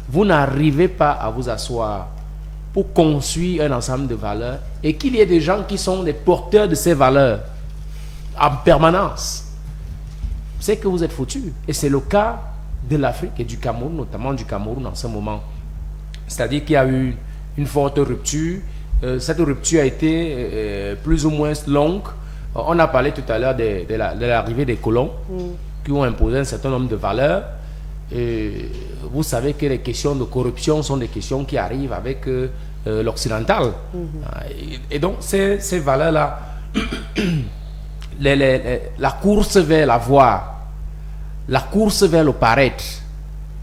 vous n'arrivez pas à vous asseoir pour construire un ensemble de valeurs et qu'il y ait des gens qui sont les porteurs de ces valeurs, en permanence, c'est que vous êtes foutus. Et c'est le cas de l'Afrique et du Cameroun, notamment du Cameroun en ce moment. C'est-à-dire qu'il y a eu une forte rupture. Cette rupture a été plus ou moins longue. On a parlé tout à l'heure de l'arrivée des colons qui ont imposé un certain nombre de valeurs. Et vous savez que les questions de corruption sont des questions qui arrivent avec l'occidental. Et donc, ces valeurs-là... la course vers la voix, la course vers le paraître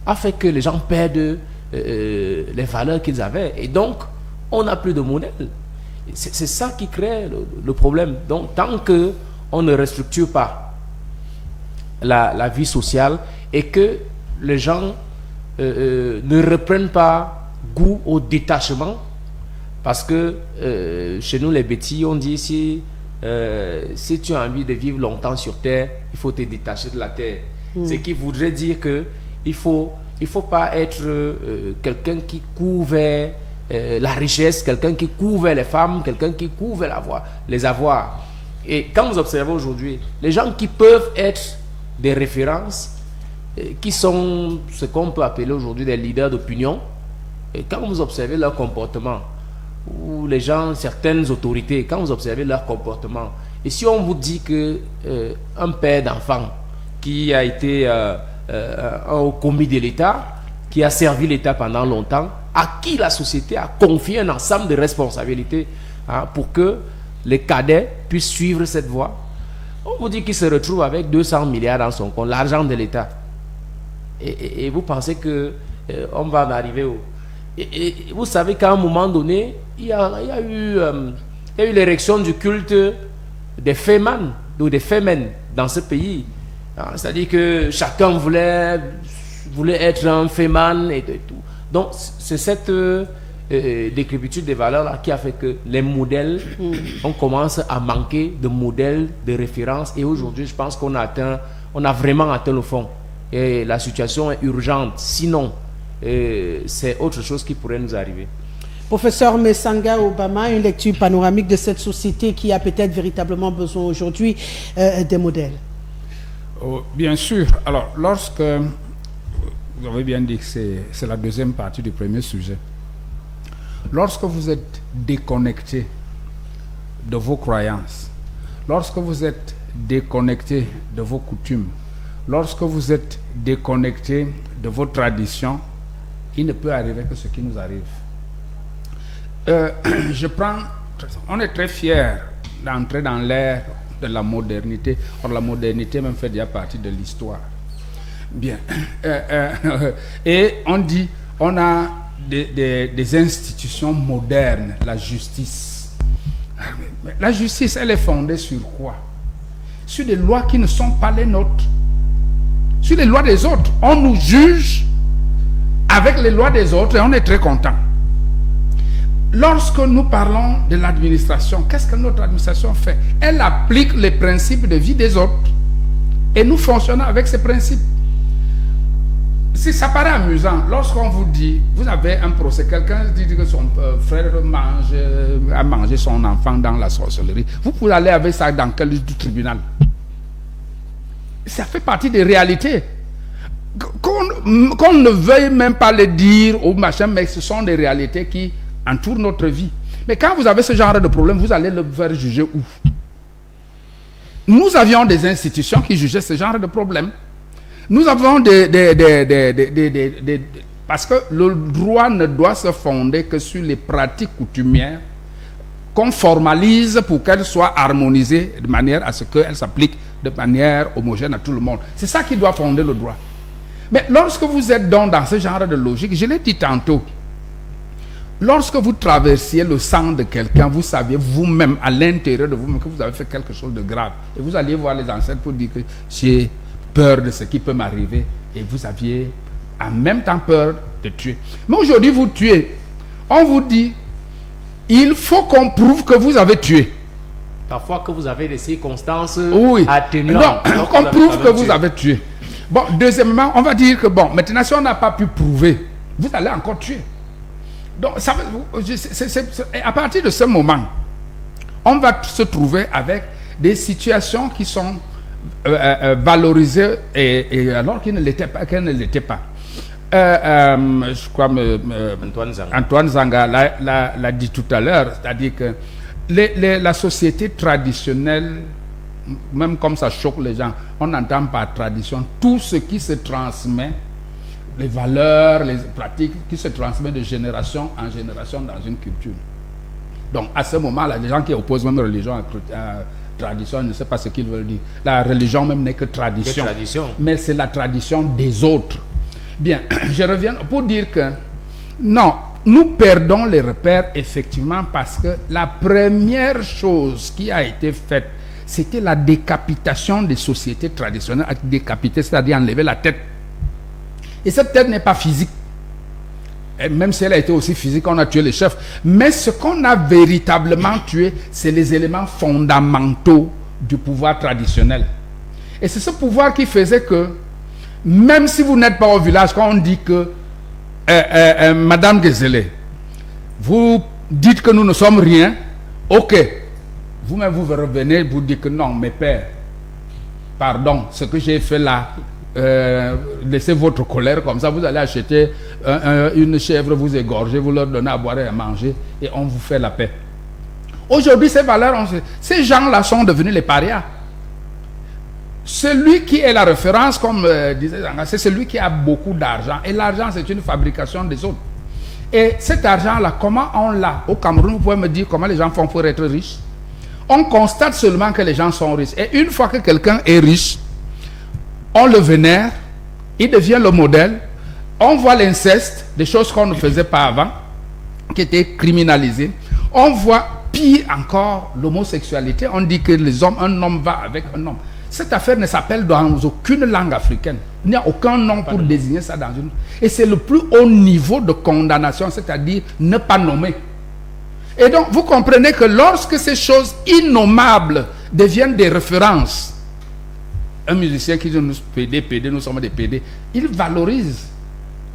a fait que les gens perdent les valeurs qu'ils avaient. Et donc, on n'a plus de modèle. C'est ça qui crée le problème. Donc, tant qu'on ne restructure pas la vie sociale et que les gens ne reprennent pas goût au détachement, parce que chez nous, les bêtis, on dit ici... si tu as envie de vivre longtemps sur terre, il faut te détacher de la terre. Ce qui voudrait dire que il faut pas être quelqu'un qui couvre la richesse, quelqu'un qui couvre les femmes, quelqu'un qui couvre les avoirs. Et quand vous observez aujourd'hui, les gens qui peuvent être des références, qui sont ce qu'on peut appeler aujourd'hui des leaders d'opinion, et quand vous observez leur comportement, ou les gens, certaines autorités, quand vous observez leur comportement, et si on vous dit que un père d'enfant qui a été au commis de l'État, qui a servi l'État pendant longtemps, à qui la société a confié un ensemble de responsabilités, hein, pour que les cadets puissent suivre cette voie. On vous dit qu'il se retrouve avec 200 milliards dans son compte, l'argent de l'État. Et vous pensez que on va en arriver où? Et vous savez qu'à un moment donné, il y a eu l'érection du culte des fémans ou des fémènes dans ce pays. C'est-à-dire que chacun voulait être un féman et tout. Donc c'est cette décrépitude des valeurs là qui a fait que les modèles, on commence à manquer de modèles de référence, et aujourd'hui je pense qu'on a vraiment atteint le fond et la situation est urgente, sinon c'est autre chose qui pourrait nous arriver. Professeur Messanga Obama, une lecture panoramique de cette société qui a peut-être véritablement besoin aujourd'hui des modèles. Oh, bien sûr. Alors, lorsque vous avez bien dit que c'est la deuxième partie du premier sujet, lorsque vous êtes déconnecté de vos croyances, lorsque vous êtes déconnecté de vos coutumes, lorsque vous êtes déconnecté de vos traditions, il ne peut arriver que ce qui nous arrive. On est très fiers d'entrer dans l'ère de la modernité. Or, la modernité même fait déjà partie de l'histoire. Bien. Et on dit, on a des institutions modernes, la justice. Mais la justice, elle est fondée sur quoi? Sur des lois qui ne sont pas les nôtres. Sur les lois des autres. On nous juge avec les lois des autres et on est très content. Lorsque nous parlons de l'administration, qu'est-ce que notre administration fait? Elle applique les principes de vie des autres. Et nous fonctionnons avec ces principes. Si ça paraît amusant, lorsqu'on vous dit, vous avez un procès, quelqu'un dit que son frère a mangé son enfant dans la sorcellerie, vous pouvez aller avec ça dans quel tribunal? Ça fait partie des réalités. Qu'on ne veuille même pas le dire ou machin, mais ce sont des réalités qui entourent notre vie. Mais quand vous avez ce genre de problème, vous allez le faire juger où? Nous avions des institutions qui jugeaient ce genre de problème. Nous avons parce que le droit ne doit se fonder que sur les pratiques coutumières qu'on formalise pour qu'elles soient harmonisées de manière à ce qu'elles s'appliquent de manière homogène à tout le monde. C'est ça qui doit fonder le droit. Mais lorsque vous êtes donc dans ce genre de logique, je l'ai dit tantôt, lorsque vous traversiez le sang de quelqu'un, vous saviez vous-même, à l'intérieur de vous-même, que vous avez fait quelque chose de grave. Et vous alliez voir les ancêtres pour dire que j'ai peur de ce qui peut m'arriver. Et vous aviez en même temps peur de tuer. Mais aujourd'hui, vous tuez. On vous dit, il faut qu'on prouve que vous avez tué. Parfois que vous avez des circonstances oui. atténuantes. Non, on prouve que vous avez tué. Bon, deuxièmement, on va dire que bon, maintenant si on n'a pas pu prouver, vous allez encore tuer. Donc, à partir de ce moment, on va se trouver avec des situations qui sont valorisées et alors qu'elles ne l'étaient pas. Je crois Antoine Zanga l'a dit tout à l'heure, c'est-à-dire que la société traditionnelle, même comme ça choque les gens, on entend par tradition tout ce qui se transmet, les valeurs, les pratiques qui se transmettent de génération en génération dans une culture. Donc à ce moment-là, les gens qui opposent même religion à tradition, ne savent pas ce qu'ils veulent dire. La religion même n'est que tradition. Mais c'est la tradition des autres. Bien, je reviens pour dire que non, nous perdons les repères effectivement parce que la première chose qui a été faite, c'était la décapitation des sociétés traditionnelles. Décapiter, c'est-à-dire enlever la tête. Et cette tête n'est pas physique. Et même si elle a été aussi physique, on a tué les chefs. Mais ce qu'on a véritablement tué, c'est les éléments fondamentaux du pouvoir traditionnel. Et c'est ce pouvoir qui faisait que, même si vous n'êtes pas au village, quand on dit que Madame Gezele, vous dites que nous ne sommes rien, ok. Vous-même, vous revenez, vous dites que non, mes pères, pardon, ce que j'ai fait là, laissez votre colère comme ça, vous allez acheter une chèvre, vous égorgez, vous leur donnez à boire et à manger, et on vous fait la paix. Aujourd'hui, ces valeurs, ces gens-là sont devenus les parias. Celui qui est la référence, comme disait Zanga, c'est celui qui a beaucoup d'argent. Et l'argent, c'est une fabrication des autres. Et cet argent-là, comment on l'a? Au Cameroun, vous pouvez me dire comment les gens font pour être riches? On constate seulement que les gens sont riches. Et une fois que quelqu'un est riche, on le vénère, il devient le modèle. On voit l'inceste, des choses qu'on ne faisait pas avant, qui étaient criminalisées. On voit pire encore l'homosexualité. On dit que un homme va avec un homme. Cette affaire ne s'appelle dans aucune langue africaine. Il n'y a aucun nom pour désigner ça dans une... Et c'est le plus haut niveau de condamnation, c'est-à-dire ne pas nommer. Et donc, vous comprenez que lorsque ces choses innommables deviennent des références, un musicien qui dit nous PD, nous sommes des PD, il valorise.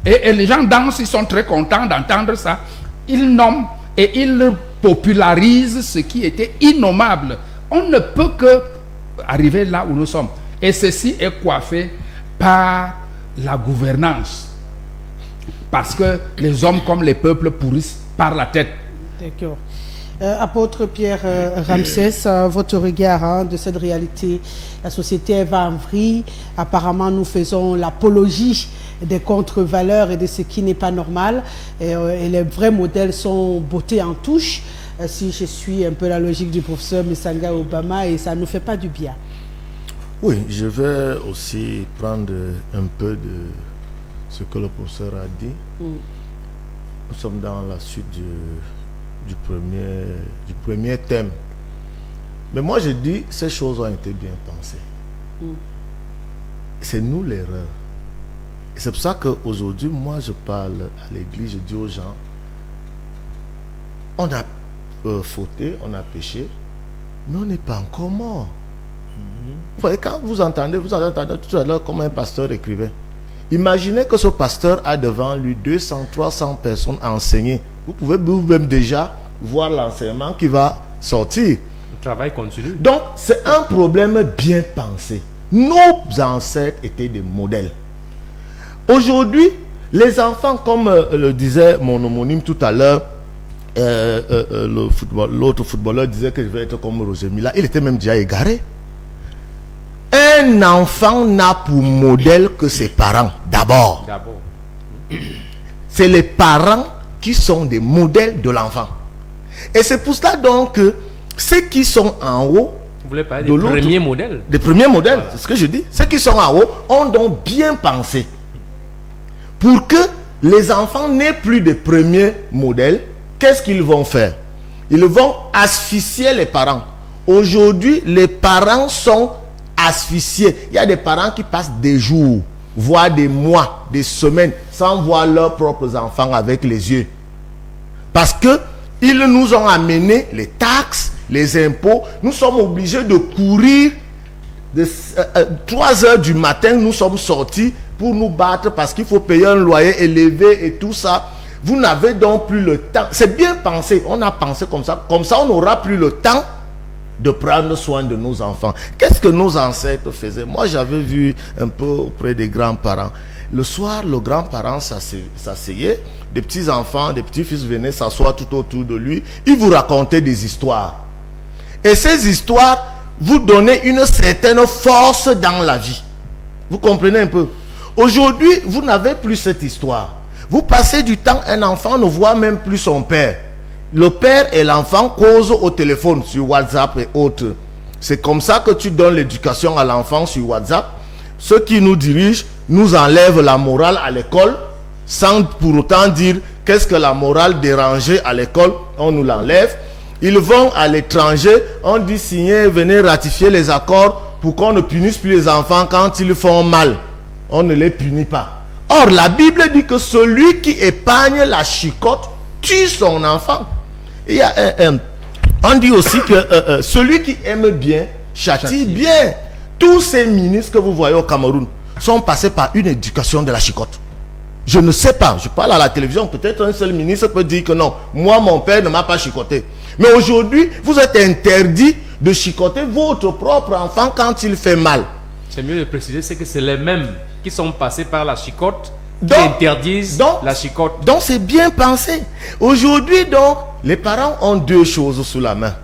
Et les gens dansent, ils sont très contents d'entendre ça. Ils nomment et ils popularisent ce qui était innommable. On ne peut que arriver là où nous sommes. Et ceci est coiffé par la gouvernance. Parce que les hommes comme les peuples pourrissent par la tête. D'accord. Apôtre Pierre Ramsès, votre regard de cette réalité, la société elle va en vrille. Apparemment, nous faisons l'apologie des contre-valeurs et de ce qui n'est pas normal. Et les vrais modèles sont bottés en touche. Si je suis un peu la logique du professeur Msanga Obama, et ça ne nous fait pas du bien. Oui, je vais aussi prendre un peu de ce que le professeur a dit. Nous sommes dans la suite du premier thème. Mais moi je dis, ces choses ont été bien pensées. C'est nous l'erreur. C'est pour ça qu'aujourd'hui, moi je parle à l'église, je dis aux gens, on a fauté, on a péché, mais on n'est pas encore mort. Vous voyez, quand vous entendez tout à l'heure comme un pasteur écrivait, imaginez que ce pasteur a devant lui 200, 300 personnes à enseigner. Vous pouvez vous-même déjà voir l'enseignement qui va sortir. Le travail continue. Donc, c'est un problème bien pensé. Nos ancêtres étaient des modèles. Aujourd'hui, les enfants, comme le disait mon homonyme tout à l'heure, l'autre footballeur disait que je vais être comme Roger Mila. Il était même déjà égaré. Un enfant n'a pour modèle que ses parents, d'abord. C'est les parents qui sont des modèles de l'enfant. Et c'est pour cela donc que ceux qui sont en haut, vous voulez parler des premiers modèles? Des premiers modèles, voilà. C'est ce que je dis. Ceux qui sont en haut ont donc bien pensé pour que les enfants n'aient plus de premiers modèles. Qu'est-ce qu'ils vont faire? Ils vont asphyxier les parents. Aujourd'hui, les parents sont asphyxiés. Il y a des parents qui passent des jours, voire des mois, des semaines, sans voir leurs propres enfants avec les yeux. Parce que ils nous ont amené les taxes, les impôts. Nous sommes obligés de courir. De 3 heures du matin, nous sommes sortis pour nous battre parce qu'il faut payer un loyer élevé et tout ça. Vous n'avez donc plus le temps. C'est bien pensé. On a pensé comme ça. Comme ça, on n'aura plus le temps de prendre soin de nos enfants. Qu'est-ce que nos ancêtres faisaient? Moi, j'avais vu un peu auprès des grands-parents. Le soir, le grand-parent s'asseyait. Des petits-enfants, des petits-fils venaient s'asseoir tout autour de lui. Il vous racontait des histoires. Et ces histoires vous donnaient une certaine force dans la vie. Vous comprenez un peu? Aujourd'hui, vous n'avez plus cette histoire. Vous passez du temps, un enfant ne voit même plus son père. Le père et l'enfant causent au téléphone, sur WhatsApp et autres. C'est comme ça que tu donnes l'éducation à l'enfant sur WhatsApp. Ceux qui nous dirigent nous enlèvent la morale à l'école, sans pour autant dire qu'est-ce que la morale dérangée à l'école, on nous l'enlève. Ils vont à l'étranger, on dit signer, venez ratifier les accords pour qu'on ne punisse plus les enfants quand ils font mal. On ne les punit pas. Or, la Bible dit que celui qui épargne la chicotte tue son enfant. Il y a on dit aussi que celui qui aime bien châtie bien. Tous ces ministres que vous voyez au Cameroun sont passés par une éducation de la chicotte. Je ne sais pas, je parle à la télévision, peut-être un seul ministre peut dire que non, moi mon père ne m'a pas chicoté. Mais aujourd'hui, vous êtes interdit de chicoter votre propre enfant quand il fait mal. C'est mieux de préciser, c'est que c'est les mêmes qui sont passés par la chicotte qui interdisent la chicotte. Donc c'est bien pensé. Aujourd'hui donc, les parents ont 2 choses sous la main.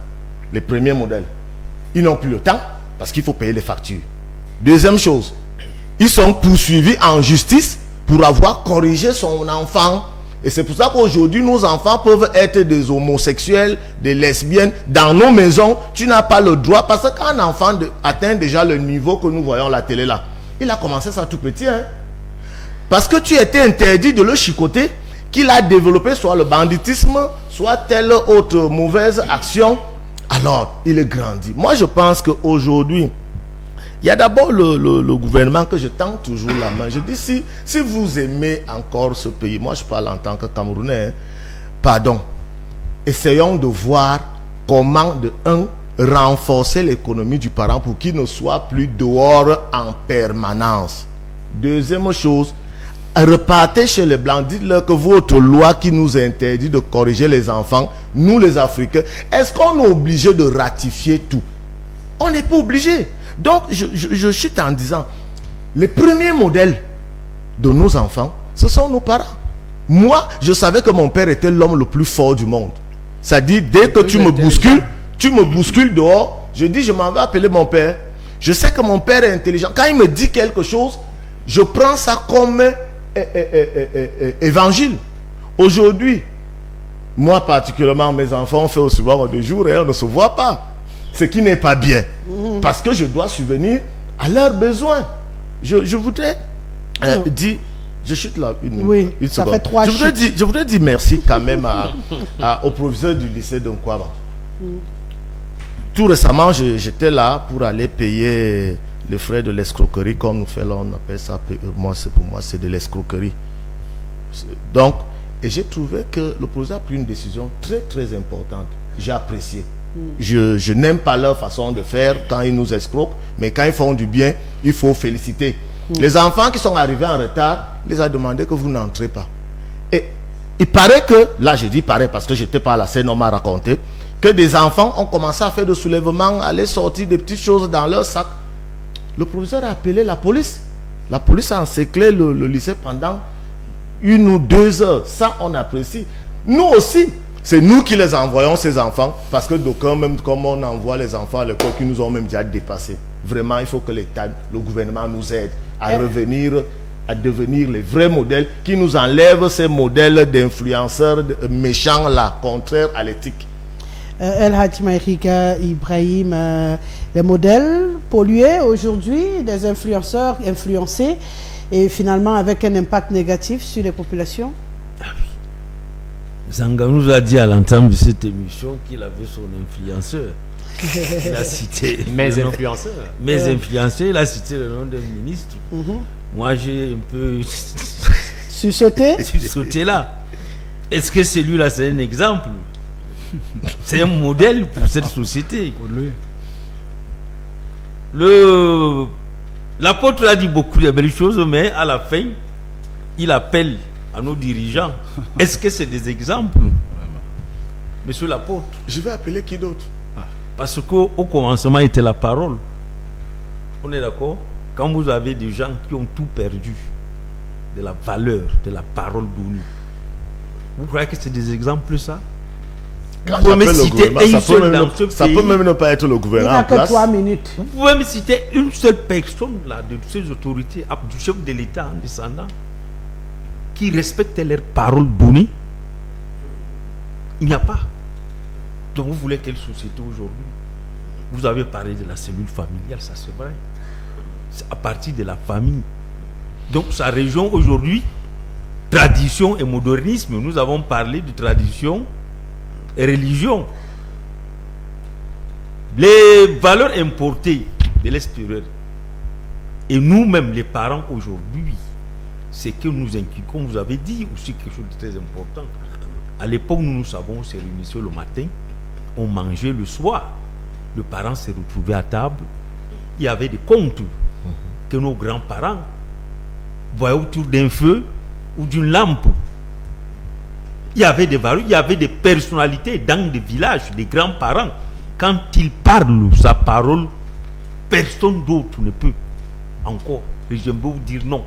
Les premiers modèles, ils n'ont plus le temps parce qu'il faut payer les factures. Deuxième chose, ils sont poursuivis en justice pour avoir corrigé son enfant Et c'est pour ça qu'aujourd'hui, nos enfants peuvent être des homosexuels, des lesbiennes. Dans nos maisons, tu n'as pas le droit. Parce que quand un enfant atteint déjà le niveau que nous voyons à la télé là, il a commencé ça tout petit. Hein? Parce que tu étais interdit de le chicoter, qu'il a développé soit le banditisme, soit telle autre mauvaise action. Alors, il est grandi. Moi, je pense qu'aujourd'hui, il y a d'abord le gouvernement que je tends toujours la main. Je dis, si vous aimez encore ce pays, moi je parle en tant que Camerounais, pardon, essayons de voir comment, renforcer l'économie du parent pour qu'il ne soit plus dehors en permanence. Deuxième chose, repartez chez les Blancs, dites-leur que votre loi qui nous interdit de corriger les enfants, nous les Africains, est-ce qu'on est obligé de ratifier tout? On n'est pas obligé. Donc, je chute en disant, les premiers modèles de nos enfants, ce sont nos parents. Moi, je savais que mon père était l'homme le plus fort du monde. C'est-à-dire, dès que tu me bouscules dehors, je dis, je m'en vais appeler mon père. Je sais que mon père est intelligent. Quand il me dit quelque chose, je prends ça comme évangile. Aujourd'hui, moi particulièrement, mes enfants ont fait aussi souvent de jours et on ne se voit pas. Ce qui n'est pas bien. Parce que je dois subvenir à leurs besoins. Je voudrais dire... Je chute là une ça seconde. fait 3 chutes. Je voudrais dire merci quand même au professeur du lycée de Nkwama. Tout récemment, j'étais là pour aller payer les frais de l'escroquerie, comme nous faisons, on appelle ça, pour moi c'est de l'escroquerie. Donc, et j'ai trouvé que le professeur a pris une décision très très importante. J'ai apprécié. Je n'aime pas leur façon de faire quand ils nous escroquent, mais quand ils font du bien, il faut féliciter. Les enfants qui sont arrivés en retard, il les a demandé que vous n'entrez pas. Et il paraît que, là je dis paraît parce que je n'étais pas à la scène, on m'a raconté, que des enfants ont commencé à faire des soulèvements, aller sortir des petites choses dans leur sac. Le professeur a appelé la police. La police a encerclé le lycée pendant 1 ou 2 heures. Ça, on apprécie. Nous aussi, c'est nous qui les envoyons, ces enfants, parce que d'aucuns, même comme on envoie les enfants à l'école, qui nous ont même déjà dépassés. Vraiment, il faut que l'État, le gouvernement nous aide à revenir, à devenir les vrais modèles, qui nous enlèvent ces modèles d'influenceurs méchants là, contraires à l'éthique. El Hadj Maïrika Ibrahim, les modèles pollués aujourd'hui, des influenceurs influencés, et finalement avec un impact négatif sur les populations. Zanga nous a dit à l'entame de cette émission qu'il avait son influenceur. Il a cité mes influenceurs. Mes influenceurs, il a cité le nom d'un ministre. Moi, j'ai un peu sauté là. Est-ce que celui-là, c'est un exemple? C'est un modèle pour cette société. L'apôtre a dit beaucoup de belles choses, mais à la fin, il appelle à nos dirigeants. Est-ce que c'est des exemples? Monsieur l'apôtre. Je vais appeler qui d'autre? Parce qu'au commencement était la parole. On est d'accord? Quand vous avez des gens qui ont tout perdu de la valeur de la parole donnée, vous croyez que c'est des exemples ça? Quand vous pouvez me citer ça peut même ne pas être le gouvernement. Il n'a que 3 minutes. Vous pouvez me citer une seule personne là, de ces autorités, du chef de l'État en descendant, qui respecte leurs paroles données. Il n'y a pas. Donc vous voulez quelle société aujourd'hui? Vous avez parlé de la cellule familiale, ça c'est vrai. C'est à partir de la famille. Donc sa région aujourd'hui, tradition et modernisme, nous avons parlé de tradition et religion. Les valeurs importées de l'extérieur et nous-mêmes les parents aujourd'hui, c'est que nous inculquons, vous avez dit aussi quelque chose de très important. À l'époque, nous savons, on se réunissait le matin, on mangeait le soir. Le parent s'est retrouvé à table. Il y avait des contes que nos grands-parents voyaient autour d'un feu ou d'une lampe. Il y avait des valeurs, il y avait des personnalités dans des villages, des grands-parents. Quand ils parlent sa parole, personne d'autre ne peut encore. Et je peux vous dire non.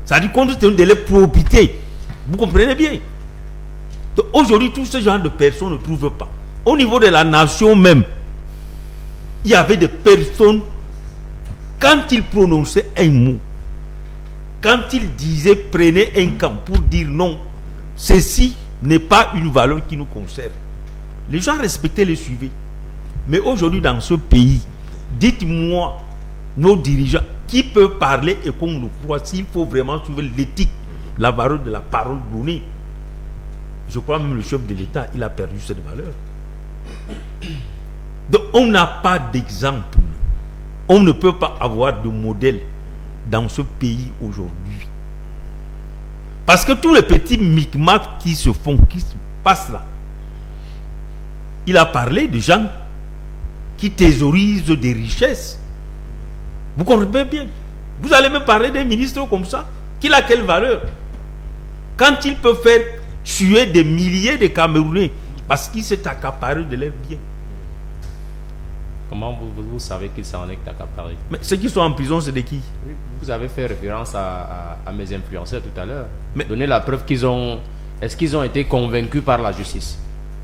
Ça dit compte tenu de la probité. Vous comprenez bien? Aujourd'hui, tout ce genre de personnes ne trouvent pas. Au niveau de la nation même, il y avait des personnes, quand ils prononçaient un mot, quand ils disaient prenez un camp pour dire non, ceci n'est pas une valeur qui nous concerne. Les gens respectaient, les suivaient. Mais aujourd'hui, dans ce pays, dites-moi, nos dirigeants, qui peut parler et qu'on nous croit s'il faut vraiment suivre l'éthique, la valeur de la parole donnée. Je crois même le chef de l'État, il a perdu cette valeur. Donc, on n'a pas d'exemple. On ne peut pas avoir de modèle dans ce pays aujourd'hui. Parce que tous les petits micmacs qui se font, qui se passent là, il a parlé de gens qui thésaurisent des richesses. Vous comprenez bien. Vous allez me parler des ministres comme ça. Qu'il a quelle valeur? Quand il peut faire tuer des milliers de Camerounais parce qu'il s'est accaparé de leurs biens. Comment vous savez qu'ils s'en est accaparé? Mais ceux qui sont en prison, c'est de qui? Vous avez fait référence à mes influenceurs tout à l'heure. Donnez la preuve qu'ils ont... Est-ce qu'ils ont été convaincus par la justice?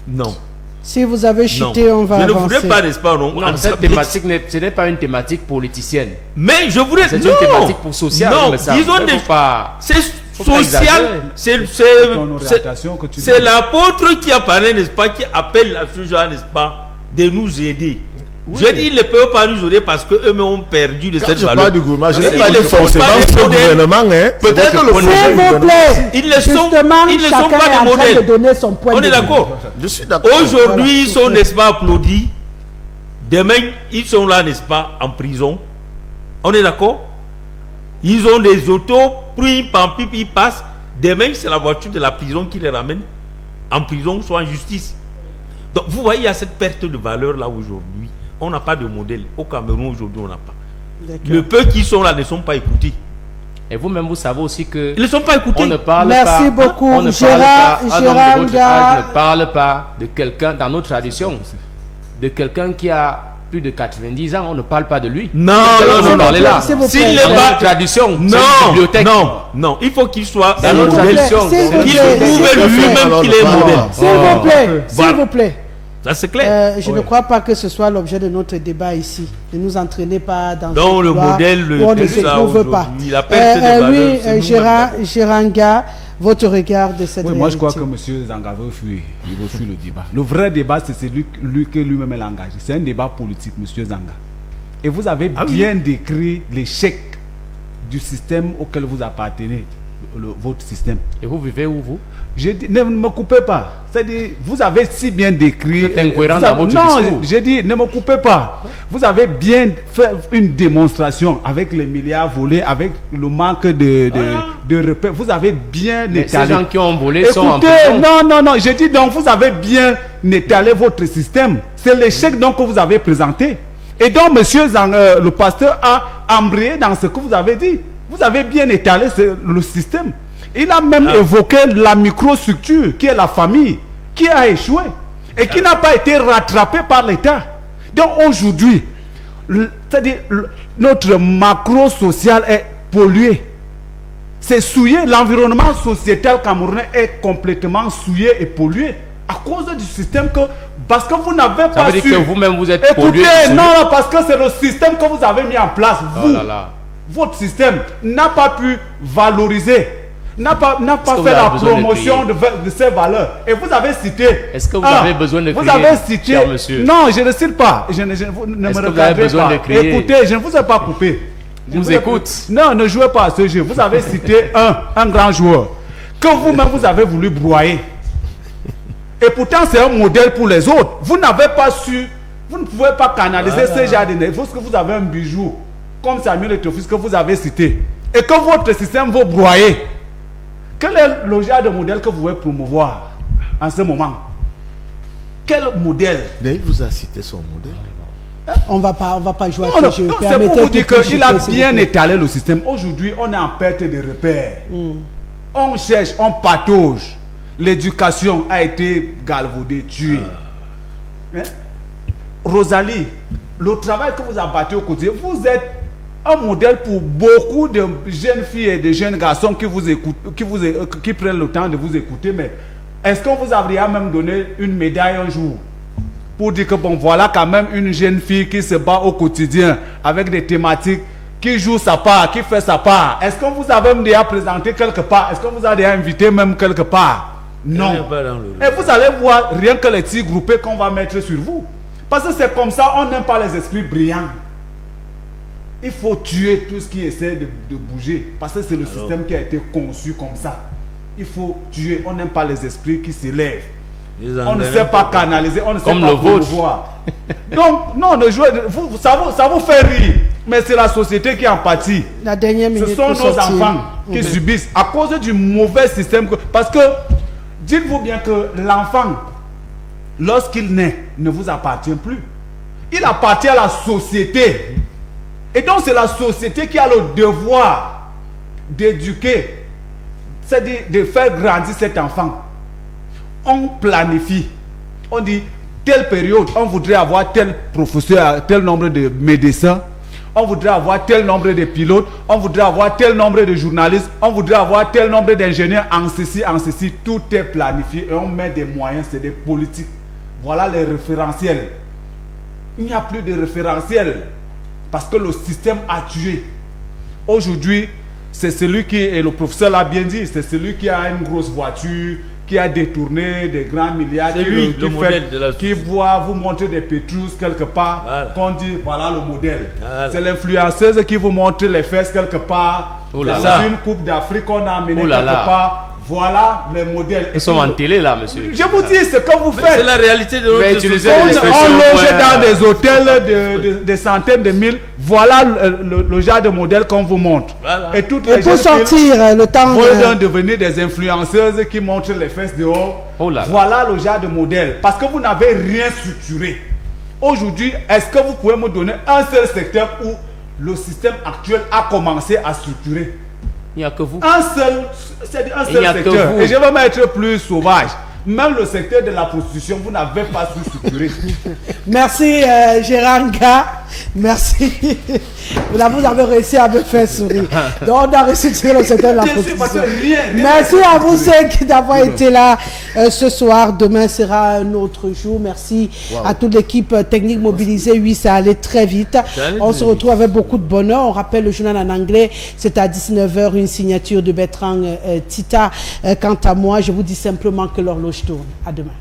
Non. Si vous avez chuté, non. on va avancer. Je ne avancer. voudrais pas, n'est-ce pas, non, cette thématique, ce n'est pas une thématique politicienne. Mais je voudrais... C'est une thématique pour sociale. Non, disons des... C'est social. C'est l'apôtre qui apparaît, n'est-ce pas, qui appelle à ce genre, n'est-ce pas, de nous aider. Oui. Je dis, ils ne peuvent pas nous aider parce qu'eux-mêmes ont perdu de cette valeur. Quand je parle du gouvernement, je n'ai pas dit forcément ce gouvernement. Hein. Peut-être que le s'il vous plaît, ils ne sont pas des modèles. Donner son point on est d'accord. Je suis d'accord. Aujourd'hui, ils sont, n'est-ce pas, applaudis. Demain, ils sont là, n'est-ce pas, en prison. On est d'accord. Ils ont des autos, puis ils passent. Demain, c'est la voiture de la prison qui les ramène en prison, soit en justice. Donc, vous voyez, il y a cette perte de valeur là aujourd'hui. On n'a pas de modèle. Au Cameroun, aujourd'hui, on n'a pas. Le peu qui sont là ne sont pas écoutés. Et vous-même, vous savez aussi que... Ils ne sont pas écoutés. On ne parle Merci pas, beaucoup, on ne Gérard. On ne parle pas de quelqu'un, dans notre tradition, de quelqu'un qui a plus de 90 ans, on ne parle pas de lui. Non, on parle là. S'il n'est pas tradition, non, il faut qu'il soit dans notre tradition. Qu'il prouve lui-même qu'il est modèle. S'il vous plaît. Ça c'est clair. Je ne crois pas que ce soit l'objet de notre débat ici. Ne nous entraînez pas dans le modèle où on ne se trouve pas. Oui, Gérard Nga, votre regard de cette réalité. Moi je crois que M. Zanga veut fuir le débat. Le vrai débat, c'est celui que lui-même a engagé. C'est un débat politique, M. Zanga. Et vous avez bien décrit l'échec du système auquel vous appartenez, votre système. Et vous vivez où, vous? J'ai dit, ne me coupez pas. C'est-à-dire, vous avez si bien décrit... C'est incohérent dans votre discours. Non, j'ai dit, ne me coupez pas. Vous avez bien fait une démonstration avec les milliards volés, avec le manque de repères. Vous avez bien étalé. Ces gens qui ont volé sont en prison. Non, j'ai dit, donc, vous avez bien étalé votre système. C'est l'échec donc que vous avez présenté. Et donc, monsieur le pasteur a embrayé dans ce que vous avez dit. Vous avez bien étalé le système. Il a même évoqué la microstructure qui est la famille, qui a échoué et qui n'a pas été rattrapée par l'État. Donc aujourd'hui, c'est-à-dire notre macro-social est pollué. C'est souillé. L'environnement sociétal camerounais est complètement souillé et pollué à cause du système parce que vous n'avez pas su... Ça veut dire que vous-même vous êtes pollué. Écoutez, non, parce que c'est le système que vous avez mis en place. Vous, votre système n'a pas pu valoriser, n'a pas fait la promotion de ces valeurs. Et vous avez cité... Est-ce que vous avez besoin de crier? Vous avez cité... Cher monsieur. Non, je ne cite pas. Vous ne me regardez pas. Écoutez, je ne vous ai pas coupé. Je vous écoute. Non, ne jouez pas à ce jeu. Vous avez cité un grand joueur que vous-même vous avez voulu broyer. Et pourtant, c'est un modèle pour les autres. Vous n'avez pas su... Vous ne pouvez pas canaliser ce genre de... Parce que vous avez un bijou comme Samuel Eto'o que vous avez cité, et que votre système veut broyer. Quel est le genre de modèle que vous voulez promouvoir en ce moment? Quel modèle? Mais il vous a cité son modèle. On va pas jouer à ce jeu. C'est pour vous dire qu'il a bien étalé le système. Aujourd'hui, on est en perte de repères. On cherche, on patauge. L'éducation a été galvaudée, tuée. Rosalie, le travail que vous abattez au quotidien, vous êtes un modèle pour beaucoup de jeunes filles et de jeunes garçons qui vous écoutent, qui prennent le temps de vous écouter. Mais est-ce qu'on vous a même donné une médaille un jour pour dire que bon, voilà quand même une jeune fille qui se bat au quotidien avec des thématiques, qui joue sa part, qui fait sa part? Est-ce qu'on vous a même déjà présenté quelque part? Est-ce qu'on vous a déjà invité même quelque part? Non. n'est pas dans le Et vous allez voir rien que les tirs groupés qu'on va mettre sur vous. Parce que c'est comme ça, on n'aime pas les esprits brillants. Il faut tuer tout ce qui essaie de bouger. Parce que c'est le système qui a été conçu comme ça. Il faut tuer. On n'aime pas les esprits qui s'élèvent. On ne sait pas canaliser, on ne sait Comme pas le vôtre. promouvoir. Donc, non, ça vous fait rire. Mais c'est la société qui en pâtit. La dernière minute. Ce sont pour nos sortir. enfants qui subissent à cause du mauvais système. Parce que, dites-vous bien que l'enfant, lorsqu'il naît, ne vous appartient plus. Il appartient à la société. Et donc, c'est la société qui a le devoir d'éduquer, c'est-à-dire de faire grandir cet enfant. On planifie. On dit, telle période, on voudrait avoir tel professeur, tel nombre de médecins. On voudrait avoir tel nombre de pilotes. On voudrait avoir tel nombre de journalistes. On voudrait avoir tel nombre d'ingénieurs. En ceci. Tout est planifié. Et on met des moyens, c'est des politiques. Voilà les référentiels. Il n'y a plus de référentiel. Parce que le système a tué. Aujourd'hui, c'est celui qui, et le professeur l'a bien dit, c'est celui qui a une grosse voiture, qui a détourné des grands milliards, C'est lui, le modèle de la qui voit vous montrer des pétrus quelque part, Voilà. qu'on dit voilà le modèle. Voilà. C'est l'influenceuse qui vous montre les fesses quelque part, Oh là dans là. une coupe d'Afrique qu'on a amenée Oh là quelque là. part. Voilà les modèles. Ils sont en télé là, monsieur. Je vous dis, c'est comme vous C'est faites. la réalité de Mais notre utiliser société. On l'expression, loge ouais. dans des hôtels de centaines de mille. Voilà le genre de modèle qu'on vous montre. Voilà. Et toutes Et les pour jeunes filles sortir, le temps. veulent devenir des influenceuses qui montrent les fesses dehors. Oh là là. Voilà le genre de modèle. Parce que vous n'avez rien structuré. Aujourd'hui, est-ce que vous pouvez me donner un seul secteur où le système actuel a commencé à structurer? Il n'y a que vous. Un seul, c'est un Il seul n'y a que secteur. vous. Et je vais mettre plus sauvage. Même le secteur de la prostitution, vous n'avez pas su structurer. Merci Gérard Nga. Merci. Là, vous avez réussi à me faire sourire. Donc, on a restructuré le secteur de la Bien sûr, parce que prostitution. rien- Merci à vous cinq d'avoir été là ce soir. Demain sera un autre jour. Merci à toute l'équipe technique mobilisée. Oui, ça allait très vite. allait On très se retrouve avec beaucoup de bonheur. On rappelle le journal en anglais. C'est à 19h, une signature de Bertrand Tita. Quant à moi, je vous dis simplement que l'horloge tourne. À demain.